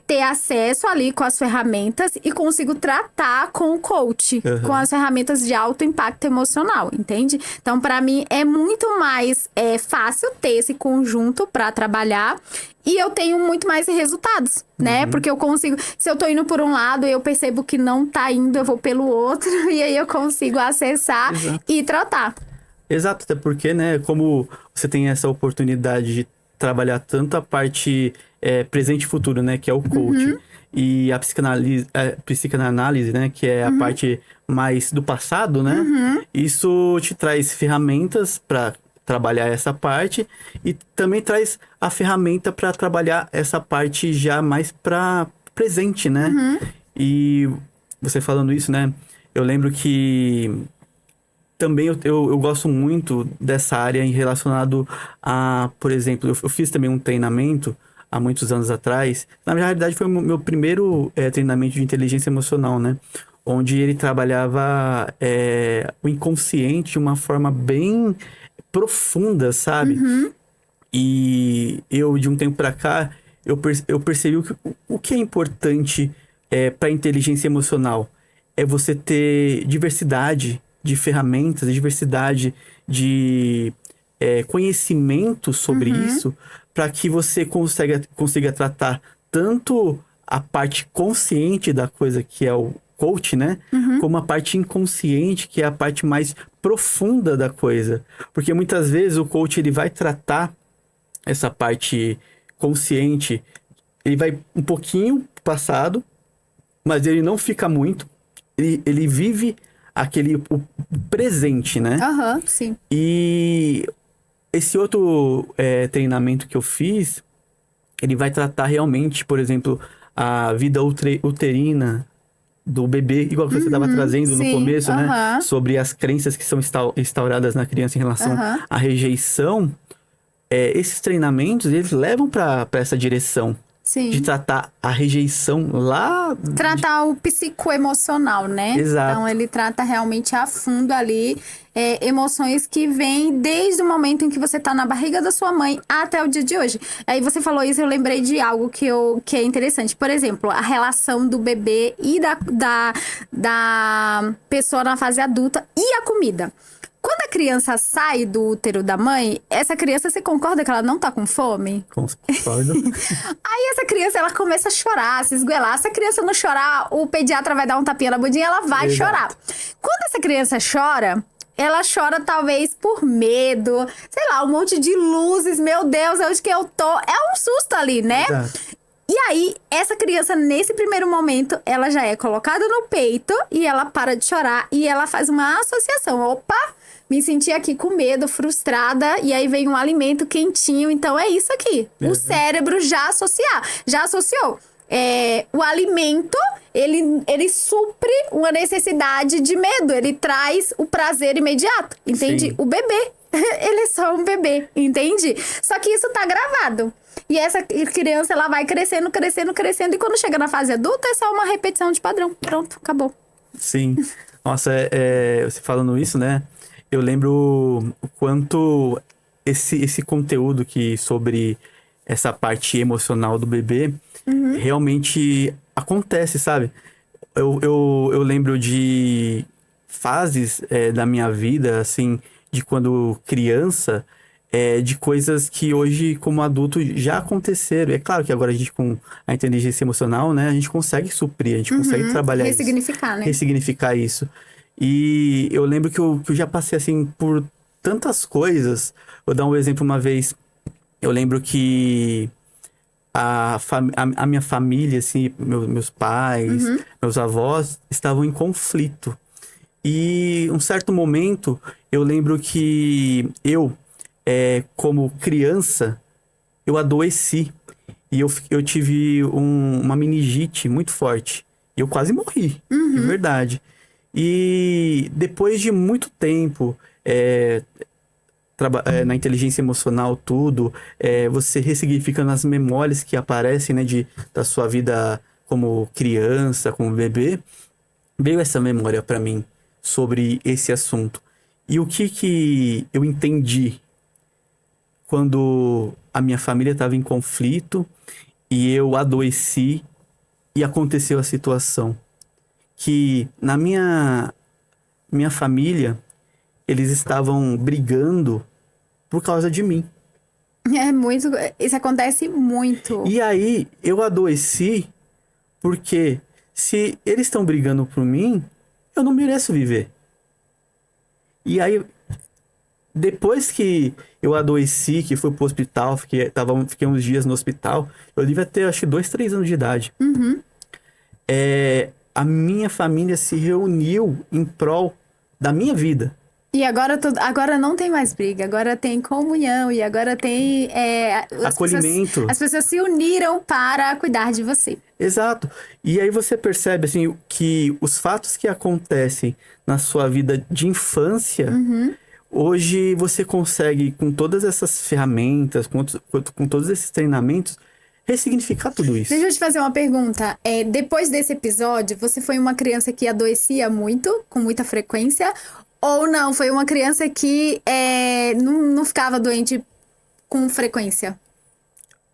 [SPEAKER 2] ter acesso ali com as ferramentas e consigo tratar com o coach, com as ferramentas de alto impacto emocional, entende? Então, para mim, é muito mais fácil ter esse conjunto para trabalhar e eu tenho muito mais resultados, né? Porque eu consigo... Se eu tô indo por um lado e eu percebo que não tá indo, eu vou pelo outro e aí eu consigo acessar e tratar.
[SPEAKER 1] Exato, até porque, né, como você tem essa oportunidade de trabalhar tanto a parte presente e futuro, né, que é o coach, e a psicanálise, né, que é a parte mais do passado, né, isso te traz ferramentas para trabalhar essa parte e também traz a ferramenta para trabalhar essa parte já mais para presente, né? E você falando isso, né, eu lembro que... Também eu gosto muito dessa área em relacionado a, por exemplo, eu fiz também um treinamento há muitos anos atrás. Na realidade, foi o meu primeiro treinamento de inteligência emocional, né? Onde ele trabalhava o inconsciente de uma forma bem profunda, sabe? E eu, de um tempo para cá, eu percebi o que é importante para a inteligência emocional. É você ter diversidade de ferramentas, diversidade de conhecimento sobre isso, para que você consiga tratar tanto a parte consciente da coisa, que é o coach, né? Como a parte inconsciente, que é a parte mais profunda da coisa. Porque muitas vezes o coach ele vai tratar essa parte consciente, ele vai um pouquinho passado, mas ele não fica muito, ele vive o presente, né?
[SPEAKER 2] Sim.
[SPEAKER 1] E esse outro treinamento que eu fiz, ele vai tratar realmente, por exemplo, a vida uterina do bebê, igual que você estava trazendo no começo, né? Sobre as crenças que são instauradas na criança em relação à rejeição. Esses treinamentos, eles levam para essa direção.
[SPEAKER 2] Sim.
[SPEAKER 1] De tratar a rejeição lá...
[SPEAKER 2] Tratar o psicoemocional, né?
[SPEAKER 1] Exato.
[SPEAKER 2] Então, ele trata realmente a fundo ali emoções que vêm desde o momento em que você tá na barriga da sua mãe até o dia de hoje. Aí você falou isso, eu lembrei de algo que é interessante. Por exemplo, a relação do bebê e da pessoa na fase adulta e a comida. Quando a criança sai do útero da mãe, essa criança, você concorda que ela não tá com fome?
[SPEAKER 1] Concordo.
[SPEAKER 2] Aí essa criança, ela começa a chorar, se esgoelar. Se a criança não chorar, o pediatra vai dar um tapinha na bundinha, ela vai chorar. Quando essa criança chora, ela chora talvez por medo, sei lá, um monte de luzes, meu Deus, onde que eu tô? É um susto ali, né?
[SPEAKER 1] Exato.
[SPEAKER 2] E aí, essa criança, nesse primeiro momento, ela já é colocada no peito e ela para de chorar e ela faz uma associação. Opa, me senti aqui com medo, frustrada, e aí vem um alimento quentinho, então é isso aqui. O cérebro já associou. O alimento, ele supre uma necessidade de medo, ele traz o prazer imediato, entende?
[SPEAKER 1] Sim.
[SPEAKER 2] O bebê, ele é só um bebê, entende? Só que isso tá gravado. E essa criança, ela vai crescendo, crescendo, crescendo, e quando chega na fase adulta, é só uma repetição de padrão. Pronto, acabou.
[SPEAKER 1] Sim. Nossa, você falando isso, né? Eu lembro o quanto esse conteúdo sobre essa parte emocional do bebê realmente acontece, sabe? Eu lembro de fases da minha vida, assim, de quando criança, de coisas que hoje, como adulto, já aconteceram. É claro que agora a gente, com a inteligência emocional, né, a gente consegue suprir, a gente consegue trabalhar
[SPEAKER 2] ressignificar,
[SPEAKER 1] isso,
[SPEAKER 2] né?
[SPEAKER 1] ressignificar isso. E eu lembro que eu já passei, assim, por tantas coisas. Vou dar um exemplo uma vez. Eu lembro que a minha família, assim, meus pais, meus avós, estavam em conflito. E um certo momento, eu lembro que como criança, eu adoeci. E eu tive uma meningite muito forte. E eu quase morri, de verdade. E depois de muito tempo na inteligência emocional, tudo, você ressignificando as memórias que aparecem, né, da sua vida como criança, como bebê, veio essa memória para mim sobre esse assunto. E o que eu entendi quando a minha família estava em conflito e eu adoeci e aconteceu a situação? Que na minha família, eles estavam brigando por causa de mim.
[SPEAKER 2] Isso acontece muito.
[SPEAKER 1] E aí, eu adoeci porque se eles estão brigando por mim, eu não mereço viver. E aí, depois que eu adoeci, que fui pro hospital, fiquei uns dias no hospital, eu devia ter, acho que 2, 3 anos de idade. A minha família se reuniu em prol da minha vida.
[SPEAKER 2] E agora não tem mais briga, agora tem comunhão e agora tem
[SPEAKER 1] acolhimento.
[SPEAKER 2] As pessoas se uniram para cuidar de você.
[SPEAKER 1] Exato. E aí você percebe assim, que os fatos que acontecem na sua vida de infância, hoje você consegue, com todas essas ferramentas, com todos esses treinamentos, ressignificar tudo isso.
[SPEAKER 2] Deixa eu te fazer uma pergunta. Depois desse episódio, você foi uma criança que adoecia muito, com muita frequência? Ou não? Foi uma criança que não ficava doente com frequência?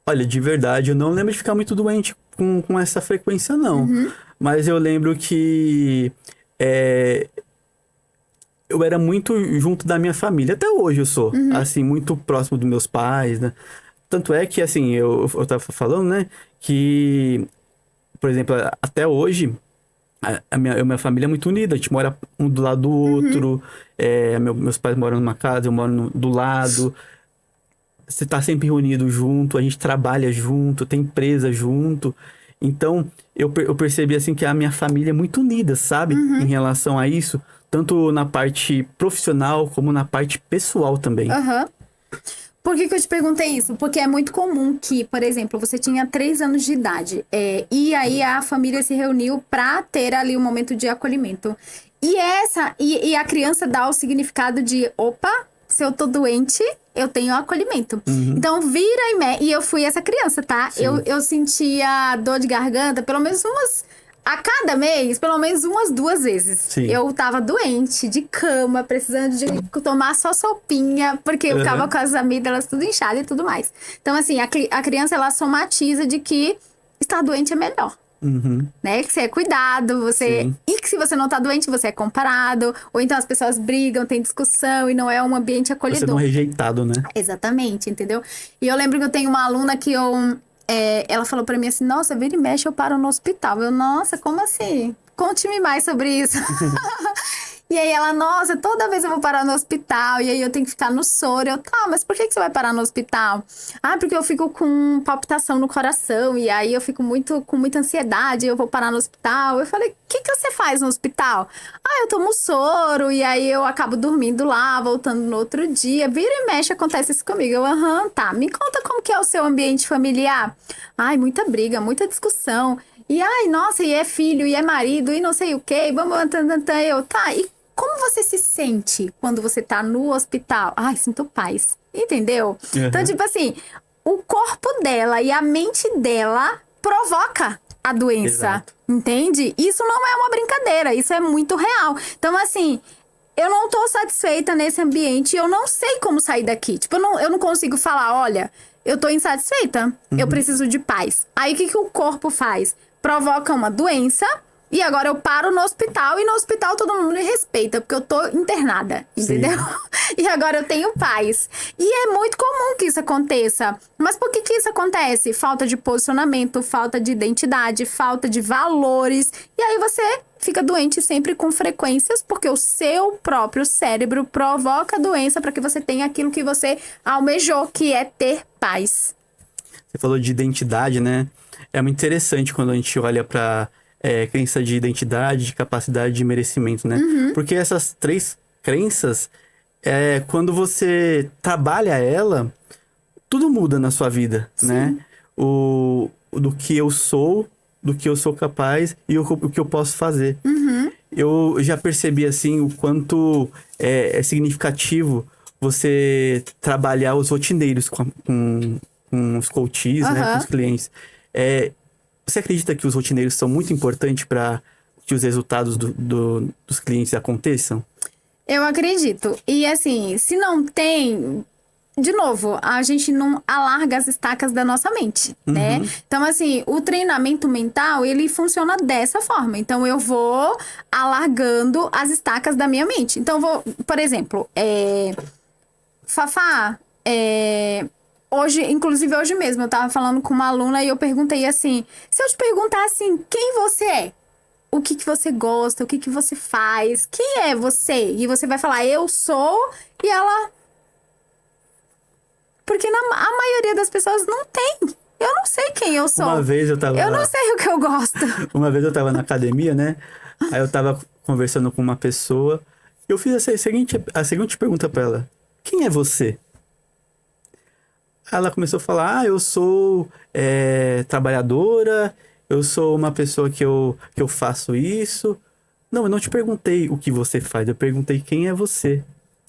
[SPEAKER 1] Olha, de verdade, eu não lembro de ficar muito doente com essa frequência, não. Mas eu lembro que eu era muito junto da minha família. Até hoje eu sou, assim, muito próximo dos meus pais, né? Tanto é que, assim, eu tava falando, né? Que, por exemplo, até hoje, a minha família é muito unida. A gente mora um do lado do outro. Meus pais moram numa casa, eu moro do lado. Você tá sempre reunido junto, a gente trabalha junto, tem empresa junto. Então, eu percebi, assim, que a minha família é muito unida, sabe? Em relação a isso. Tanto na parte profissional, como na parte pessoal também.
[SPEAKER 2] Por que eu te perguntei isso? Porque é muito comum que, por exemplo, você tinha 3 anos de idade. E aí a família se reuniu para ter ali um momento de acolhimento. E a criança dá o significado de, opa, se eu tô doente, eu tenho acolhimento. Então, vira e mexe. E eu fui essa criança, tá? Eu sentia dor de garganta, pelo menos a cada mês, pelo menos umas 2 vezes.
[SPEAKER 1] Sim.
[SPEAKER 2] Eu tava doente, de cama, precisando de tomar só sopinha, porque eu ficava com as amígdalas tudo inchadas e tudo mais. Então, assim, a criança, ela somatiza de que estar doente é melhor. Né? Que você é cuidado, e que se você não tá doente, você é comparado. Ou então as pessoas brigam, tem discussão e não é um ambiente acolhedor.
[SPEAKER 1] Você não é rejeitado, né?
[SPEAKER 2] Exatamente, entendeu? E eu lembro que eu tenho uma aluna que ela falou pra mim assim, nossa, vira e mexe, eu paro no hospital. Eu, nossa, como assim? Conte-me mais sobre isso. E aí ela, nossa, toda vez eu vou parar no hospital, e aí eu tenho que ficar no soro. Eu, tá, mas por que você vai parar no hospital? Ah, porque eu fico com palpitação no coração, e aí eu fico com muita ansiedade, e eu vou parar no hospital. Eu falei, o que você faz no hospital? Ah, eu tomo soro, e aí eu acabo dormindo lá, voltando no outro dia. Vira e mexe, acontece isso comigo. Eu, tá, me conta como que é o seu ambiente familiar. Ai, muita briga, muita discussão. E, ai, nossa, e é filho, e é marido, e não sei o quê, eu, tá, e como você se sente quando você tá no hospital? Ai, sinto paz. Entendeu? Então, tipo assim, o corpo dela e a mente dela provoca a doença.
[SPEAKER 1] Exato.
[SPEAKER 2] Entende? Isso não é uma brincadeira, isso é muito real. Então, assim, eu não tô satisfeita nesse ambiente, eu não sei como sair daqui. Tipo, eu não consigo falar, olha, eu tô insatisfeita, eu preciso de paz. Aí, o que o corpo faz? Provoca uma doença E agora eu paro no hospital e no hospital todo mundo me respeita, porque eu tô internada, entendeu? E agora eu tenho paz. E é muito comum que isso aconteça. Mas por que isso acontece? Falta de posicionamento, falta de identidade, falta de valores. E aí você fica doente sempre com frequências, porque o seu próprio cérebro provoca a doença para que você tenha aquilo que você almejou, que é ter paz.
[SPEAKER 1] Você falou de identidade, né? É muito interessante quando a gente olha para crença de identidade, de capacidade, de merecimento, né? Porque essas três crenças, quando você trabalha ela, tudo muda na sua vida, né? Do que eu sou, do que eu sou capaz e o que eu posso fazer. Eu já percebi, assim, o quanto é significativo você trabalhar os rotineiros com os coaches, né? Com os clientes. Você acredita que os rotineiros são muito importantes para que os resultados dos clientes aconteçam?
[SPEAKER 2] Eu acredito. E assim, se não tem... De novo, a gente não alarga as estacas da nossa mente, né? Então, assim, o treinamento mental, ele funciona dessa forma. Então, eu vou alargando as estacas da minha mente. Então, por exemplo, Fafá, hoje, inclusive hoje mesmo, eu tava falando com uma aluna e eu perguntei assim, se eu te perguntar assim, quem você é? O que você gosta? O que você faz? Quem é você? E você vai falar, eu sou, e ela... Porque a maioria das pessoas não tem. Eu não sei quem eu sou.
[SPEAKER 1] Uma vez eu tava...
[SPEAKER 2] Eu não sei o que eu gosto.
[SPEAKER 1] Uma vez eu tava na academia, né? Aí eu tava conversando com uma pessoa. Eu fiz a seguinte pergunta pra ela. Quem é você? Ela começou a falar, eu sou trabalhadora, eu sou uma pessoa que eu faço isso. Não, eu não te perguntei o que você faz, eu perguntei quem é você.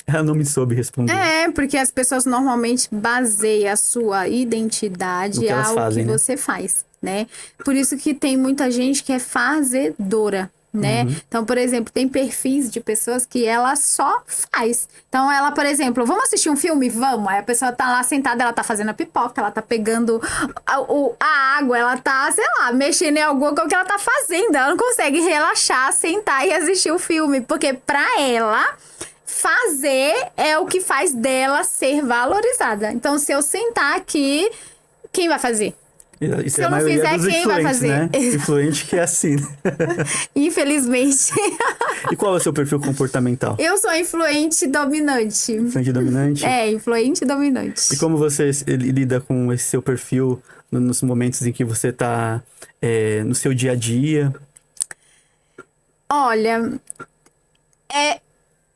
[SPEAKER 1] Ela não me soube responder.
[SPEAKER 2] Porque as pessoas normalmente baseiam a sua identidade ao
[SPEAKER 1] fazem,
[SPEAKER 2] que
[SPEAKER 1] né?
[SPEAKER 2] você faz, né? Por isso que tem muita gente que é fazedora, né? Então, por exemplo, tem perfis de pessoas que ela só faz. Então, ela, por exemplo, vamos assistir um filme? Vamos. Aí a pessoa tá lá sentada, ela tá fazendo a pipoca, ela tá pegando a água, ela tá, sei lá, mexendo em alguma coisa que ela tá fazendo. Ela não consegue relaxar, sentar e assistir o filme, porque pra ela... Fazer é o que faz dela ser valorizada. Então, se eu sentar aqui, quem vai fazer?
[SPEAKER 1] Isso
[SPEAKER 2] se eu não fizer, quem vai fazer?
[SPEAKER 1] Né? Influente que é assim.
[SPEAKER 2] Infelizmente.
[SPEAKER 1] E qual é o seu perfil comportamental?
[SPEAKER 2] Eu sou influente dominante.
[SPEAKER 1] Influente dominante?
[SPEAKER 2] Influente dominante.
[SPEAKER 1] E como você lida com esse seu perfil nos momentos em que você tá no seu dia a dia?
[SPEAKER 2] Olha,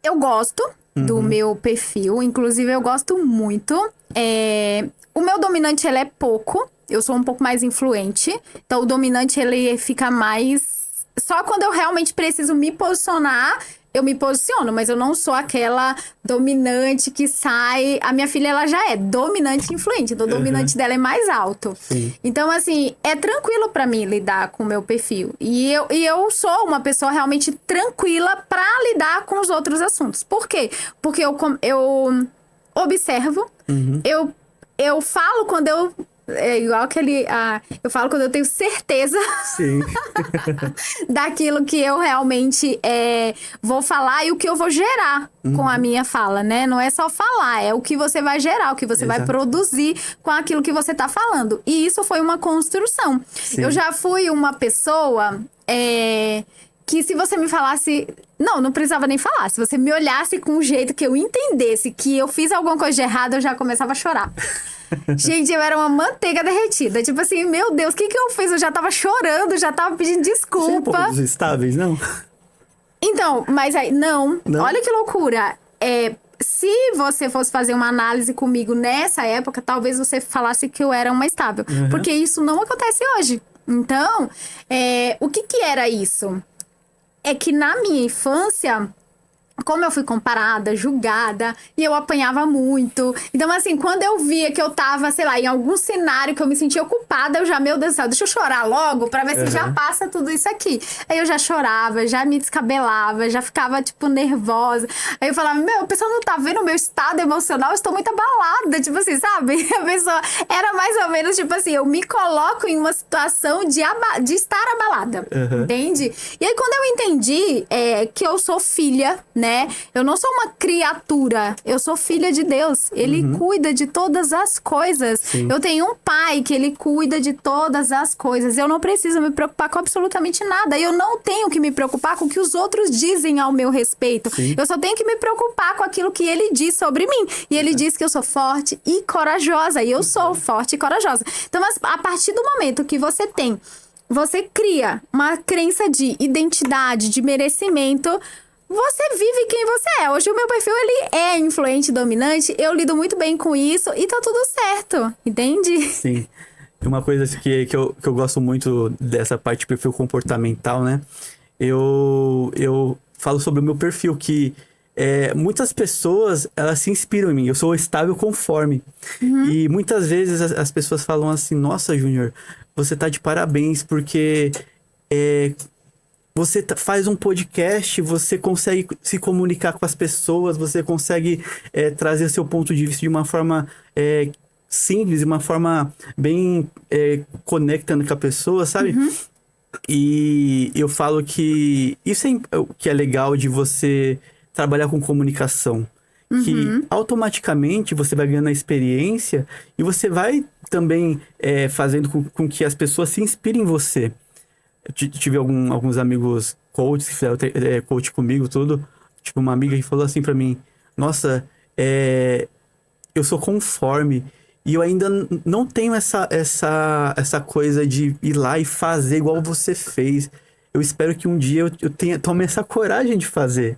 [SPEAKER 2] eu gosto do meu perfil, inclusive eu gosto muito. O meu dominante, ele é pouco, eu sou um pouco mais influente. Então, o dominante, ele fica mais... Só quando eu realmente preciso me posicionar, eu me posiciono. Mas eu não sou aquela dominante que sai... A minha filha, ela já é dominante e influente. Então, o dominante dela é mais alto.
[SPEAKER 1] Sim.
[SPEAKER 2] Então, assim, é tranquilo pra mim lidar com o meu perfil. E eu sou uma pessoa realmente tranquila pra lidar com os outros assuntos. Por quê? Porque eu observo, eu falo quando eu... É igual aquele... eu falo quando eu tenho certeza
[SPEAKER 1] Sim.
[SPEAKER 2] daquilo que eu realmente vou falar e o que eu vou gerar com a minha fala, né? Não é só falar, é o que você vai gerar, o que você vai produzir com aquilo que você tá falando. E isso foi uma construção.
[SPEAKER 1] Sim.
[SPEAKER 2] Eu já fui uma pessoa que se você me falasse... Não precisava nem falar. Se você me olhasse com um jeito que eu entendesse que eu fiz alguma coisa de errado, eu já começava a chorar. Gente, eu era uma manteiga derretida. Tipo assim, meu Deus, o que eu fiz? Eu já tava chorando, já tava pedindo desculpa.
[SPEAKER 1] Você é um pouco dos estáveis, não?
[SPEAKER 2] Então, mas aí, não. Olha que loucura. Se você fosse fazer uma análise comigo nessa época, talvez você falasse que eu era uma estável. Porque isso não acontece hoje. Então, o que era isso? É que na minha infância, como eu fui comparada, julgada, e eu apanhava muito. Então, assim, quando eu via que eu tava, sei lá, em algum cenário que eu me sentia ocupada, eu já, meu Deus do céu, deixa eu chorar logo pra ver se já passa tudo isso aqui. Aí eu já chorava, já me descabelava, já ficava, tipo, nervosa. Aí eu falava, meu, a pessoa não tá vendo o meu estado emocional, eu estou muito abalada, tipo assim, sabe? A pessoa era mais ou menos, tipo assim, eu me coloco em uma situação de estar abalada, entende? E aí, quando eu entendi que eu sou filha, né? Eu não sou uma criatura, eu sou filha de Deus. Ele cuida de todas as coisas.
[SPEAKER 1] Sim.
[SPEAKER 2] Eu tenho um pai que ele cuida de todas as coisas. Eu não preciso me preocupar com absolutamente nada. Eu não tenho que me preocupar com o que os outros dizem ao meu respeito.
[SPEAKER 1] Sim.
[SPEAKER 2] Eu só tenho que me preocupar com aquilo que ele diz sobre mim. E ele diz que eu sou forte e corajosa. E eu sou forte e corajosa. Então, a partir do momento que você cria uma crença de identidade, de merecimento, você vive quem você é. Hoje o meu perfil, ele é influente, dominante. Eu lido muito bem com isso e tá tudo certo. Entende?
[SPEAKER 1] Sim. Uma coisa que eu gosto muito dessa parte de perfil comportamental, né? Eu falo sobre o meu perfil, que muitas pessoas, elas se inspiram em mim. Eu sou estável conforme. E muitas vezes as pessoas falam assim, nossa, Júnior, você tá de parabéns, porque... você faz um podcast, você consegue se comunicar com as pessoas, você consegue trazer seu ponto de vista de uma forma simples, de uma forma bem conectando com a pessoa, sabe? E eu falo que isso o que é legal de você trabalhar com comunicação. Que automaticamente você vai ganhando a experiência e você vai também fazendo com que as pessoas se inspirem em você. Eu tive alguns amigos coaches que fizeram coach comigo, tudo. Tipo, uma amiga que falou assim pra mim, nossa, eu sou conforme e eu ainda não tenho essa coisa de ir lá e fazer igual você fez. Eu espero que um dia eu tome essa coragem de fazer.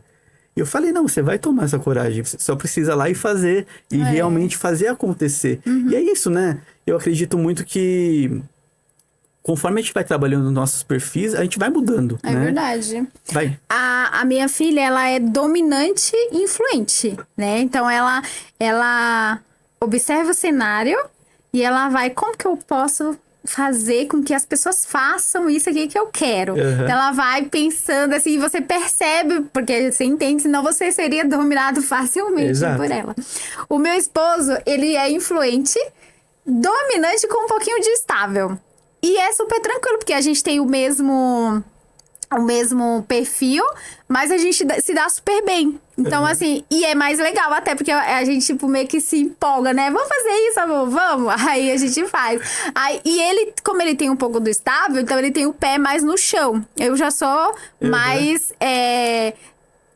[SPEAKER 1] E eu falei, não, você vai tomar essa coragem, você só precisa ir lá e fazer, e realmente fazer acontecer. E é isso, né? Eu acredito muito que... conforme a gente vai trabalhando nos nossos perfis, a gente vai mudando,
[SPEAKER 2] né? É verdade.
[SPEAKER 1] Vai.
[SPEAKER 2] A minha filha, ela é dominante e influente, né? Então, ela observa o cenário e ela vai, como que eu posso fazer com que as pessoas façam isso aqui que eu quero? Então, ela vai pensando assim, e você percebe, porque você entende, senão você seria dominado facilmente por ela. O meu esposo, ele é influente, dominante com um pouquinho de estável. E é super tranquilo, porque a gente tem o mesmo perfil, mas a gente se dá super bem. Então, assim, e é mais legal até, porque a gente, tipo, meio que se empolga, né? Vamos fazer isso, amor? Vamos? Aí a gente faz. E ele, como ele tem um pouco do estável, então ele tem o pé mais no chão. Eu já sou mais...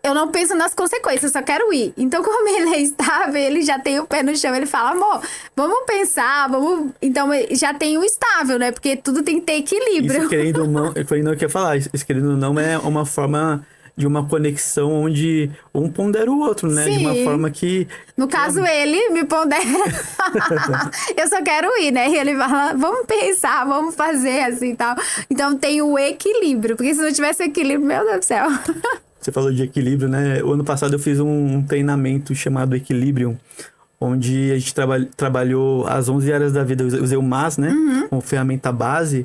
[SPEAKER 2] eu não penso nas consequências, eu só quero ir. Então, como ele é estável, ele já tem o pé no chão, ele fala, amor, vamos pensar, vamos... Então, já tem o estável, né? Porque tudo tem que ter equilíbrio.
[SPEAKER 1] Isso, querendo ou não, eu quero falar, isso querendo ou não, é uma forma de uma conexão onde um pondera o outro, né?
[SPEAKER 2] Sim.
[SPEAKER 1] De uma forma que...
[SPEAKER 2] No caso, ele me pondera. Eu só quero ir, né? E ele fala, vamos pensar, vamos fazer assim e tal. Então, tem o equilíbrio, porque se não tivesse equilíbrio, meu Deus do céu...
[SPEAKER 1] Você falou de equilíbrio, né? O ano passado eu fiz um treinamento chamado Equilibrium, onde a gente trabalhou as 11 áreas da vida. Eu usei o MAS, né? Como ferramenta base.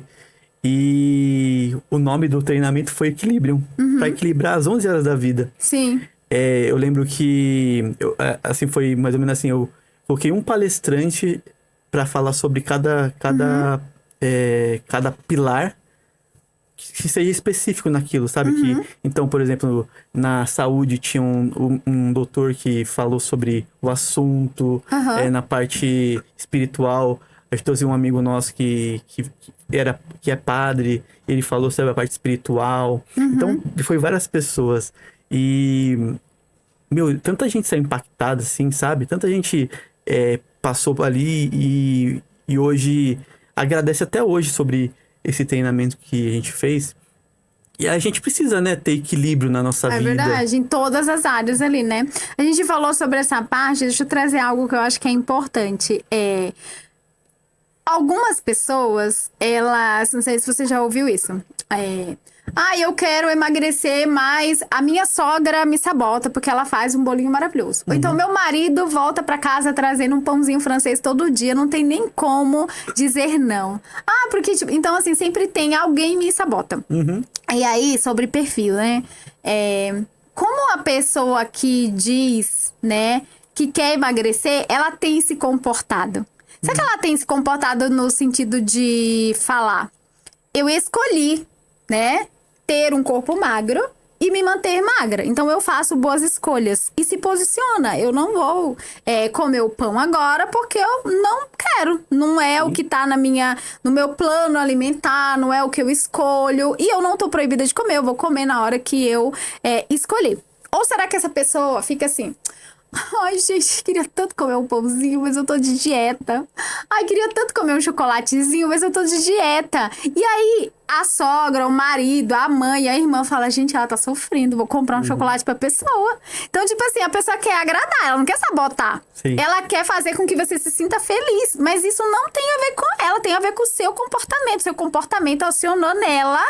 [SPEAKER 1] E o nome do treinamento foi Equilibrium, para equilibrar as 11 áreas da vida.
[SPEAKER 2] Sim.
[SPEAKER 1] Eu lembro que, assim, foi mais ou menos assim, eu coloquei um palestrante para falar sobre cada pilar que seja específico naquilo, sabe? Então, por exemplo, na saúde tinha um doutor que falou sobre o assunto, na parte espiritual, a gente trouxe um amigo nosso que é padre, ele falou sobre a parte espiritual. Então, foi várias pessoas. E, meu, tanta gente saiu impactada, assim, sabe? Tanta gente passou ali e hoje agradece até hoje sobre esse treinamento que a gente fez. E a gente precisa, né, ter equilíbrio na nossa vida.
[SPEAKER 2] É verdade, em todas as áreas ali, né? A gente falou sobre essa parte, deixa eu trazer algo que eu acho que é importante. Algumas pessoas, elas... Não sei se você já ouviu isso. Eu quero emagrecer, mas a minha sogra me sabota porque ela faz um bolinho maravilhoso. Ou então meu marido volta pra casa trazendo um pãozinho francês todo dia, não tem nem como dizer não. Porque, tipo, então assim, sempre tem alguém me sabota. E aí, sobre perfil, né? Como a pessoa que diz, né, que quer emagrecer, ela tem se comportado. Será que ela tem se comportado no sentido de falar? Eu escolhi, né, ter um corpo magro e me manter magra. Então, eu faço boas escolhas. E se posiciona. Eu não vou comer o pão agora porque eu não quero. Não é o que tá no meu plano alimentar, não é o que eu escolho. E eu não tô proibida de comer, eu vou comer na hora que eu escolher. Ou será que essa pessoa fica assim... Ai, gente, queria tanto comer um pãozinho, mas eu tô de dieta. Ai, queria tanto comer um chocolatezinho, mas eu tô de dieta. E aí, a sogra, o marido, a mãe, a irmã fala, gente, ela tá sofrendo, vou comprar um chocolate pra pessoa. Então, tipo assim, a pessoa quer agradar, ela não quer sabotar.
[SPEAKER 1] Sim.
[SPEAKER 2] Ela quer fazer com que você se sinta feliz, mas isso não tem a ver com ela, tem a ver com o seu comportamento. Seu comportamento acionou nela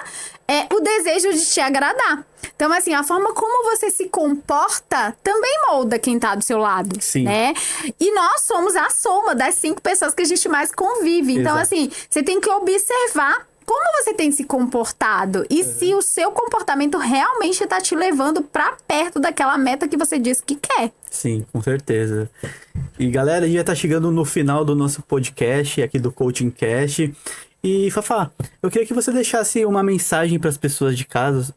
[SPEAKER 2] o desejo de te agradar. Então, assim, a forma como você se comporta também molda quem tá do seu lado,
[SPEAKER 1] Sim.
[SPEAKER 2] né? E nós somos a soma das 5 pessoas que a gente mais convive. Então,
[SPEAKER 1] Exato.
[SPEAKER 2] assim, você tem que observar como você tem se comportado e se o seu comportamento realmente tá te levando pra perto daquela meta que você disse que quer.
[SPEAKER 1] Sim, com certeza. E galera, a gente já tá chegando no final do nosso podcast aqui do Coaching Cast. E Fafá, eu queria que você deixasse uma mensagem para as pessoas de casa.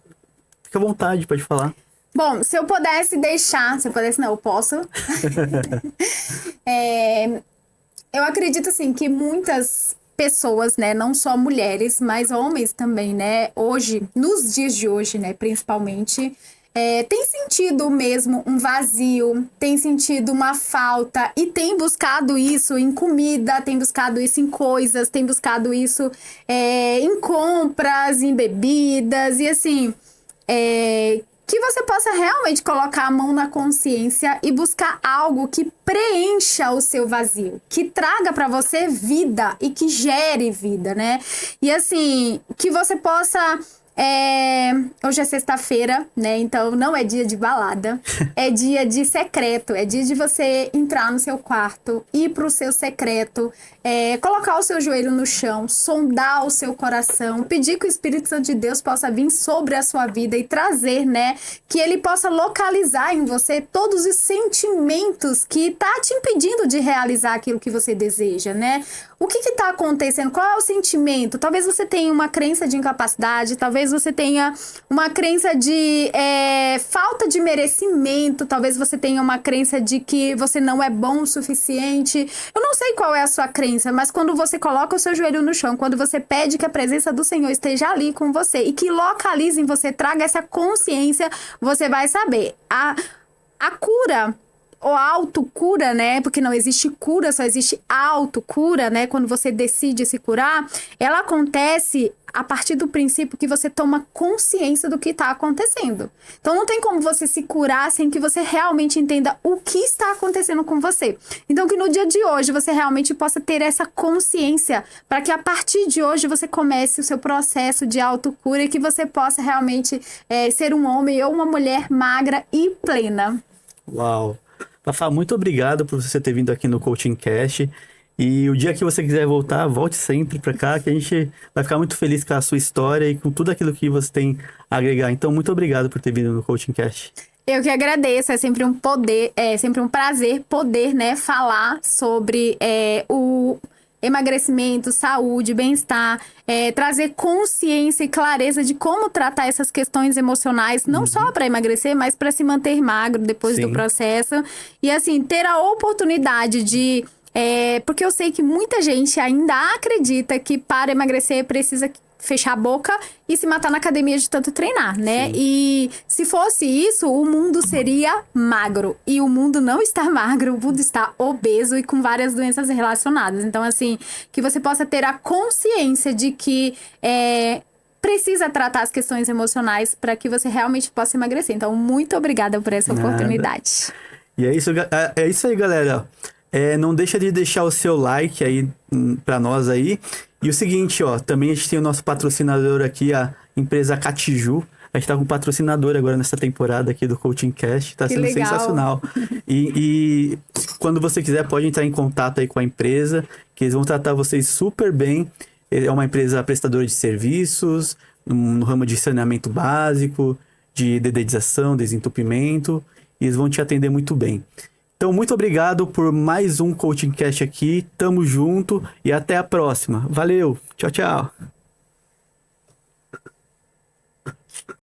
[SPEAKER 1] Fica à vontade, pode falar.
[SPEAKER 2] Bom, se eu pudesse deixar... Se eu pudesse, não, eu posso. Eu acredito, assim, que muitas pessoas, né, não só mulheres, mas homens também, né, hoje, nos dias de hoje, né, principalmente, tem sentido mesmo um vazio, tem sentido uma falta e tem buscado isso em comida, tem buscado isso em coisas, tem buscado isso em compras, em bebidas e assim... que você possa realmente colocar a mão na consciência e buscar algo que preencha o seu vazio, que traga pra você vida e que gere vida, né? E assim, que você possa... Hoje é sexta-feira, né? Então não é dia de balada, é dia de secreto, é dia de você entrar no seu quarto, ir pro seu secreto, colocar o seu joelho no chão, sondar o seu coração, pedir que o Espírito Santo de Deus possa vir sobre a sua vida e trazer, né? Que ele possa localizar em você todos os sentimentos que tá te impedindo de realizar aquilo que você deseja, né? O que está acontecendo? Qual é o sentimento? Talvez você tenha uma crença de incapacidade, talvez você tenha uma crença de falta de merecimento, talvez você tenha uma crença de que você não é bom o suficiente. Eu não sei qual é a sua crença, mas quando você coloca o seu joelho no chão, quando você pede que a presença do Senhor esteja ali com você e que localize em você, traga essa consciência, você vai saber. A cura... ou autocura, né? Porque não existe cura, só existe autocura, né? Quando você decide se curar, ela acontece a partir do princípio que você toma consciência do que está acontecendo. Então, não tem como você se curar sem que você realmente entenda o que está acontecendo com você. Então, que no dia de hoje você realmente possa ter essa consciência para que a partir de hoje você comece o seu processo de autocura e que você possa realmente ser um homem ou uma mulher magra e plena.
[SPEAKER 1] Uau! Fafá, muito obrigado por você ter vindo aqui no Coaching Cast. E o dia que você quiser voltar, volte sempre para cá, que a gente vai ficar muito feliz com a sua história e com tudo aquilo que você tem a agregar. Então, muito obrigado por ter vindo no Coaching Cast.
[SPEAKER 2] Eu que agradeço, é sempre um sempre um prazer poder, né, falar sobre o emagrecimento, saúde, bem-estar, trazer consciência e clareza de como tratar essas questões emocionais, não só para emagrecer, mas para se manter magro depois do processo. E assim, ter a oportunidade de... porque eu sei que muita gente ainda acredita que para emagrecer precisa fechar a boca e se matar na academia de tanto treinar, né? Sim. E se fosse isso, o mundo seria magro. E o mundo não está magro, o mundo está obeso e com várias doenças relacionadas. Então, assim, que você possa ter a consciência de que precisa tratar as questões emocionais para que você realmente possa emagrecer. Então, muito obrigada por essa oportunidade.
[SPEAKER 1] E é isso aí, galera. Não deixa de deixar o seu like aí para nós aí. E o seguinte, ó, também a gente tem o nosso patrocinador aqui, a empresa Catiju. A gente tá com um patrocinador agora nessa temporada aqui do Coaching Cast. Tá
[SPEAKER 2] Que
[SPEAKER 1] sendo
[SPEAKER 2] legal.
[SPEAKER 1] sensacional. E quando você quiser, pode entrar em contato aí com a empresa, que eles vão tratar vocês super bem. É uma empresa prestadora de serviços, no ramo de saneamento básico, de dedetização, desentupimento, e eles vão te atender muito bem. Então, muito obrigado por mais um Coaching Cast aqui. Tamo junto e até a próxima. Valeu. Tchau, tchau.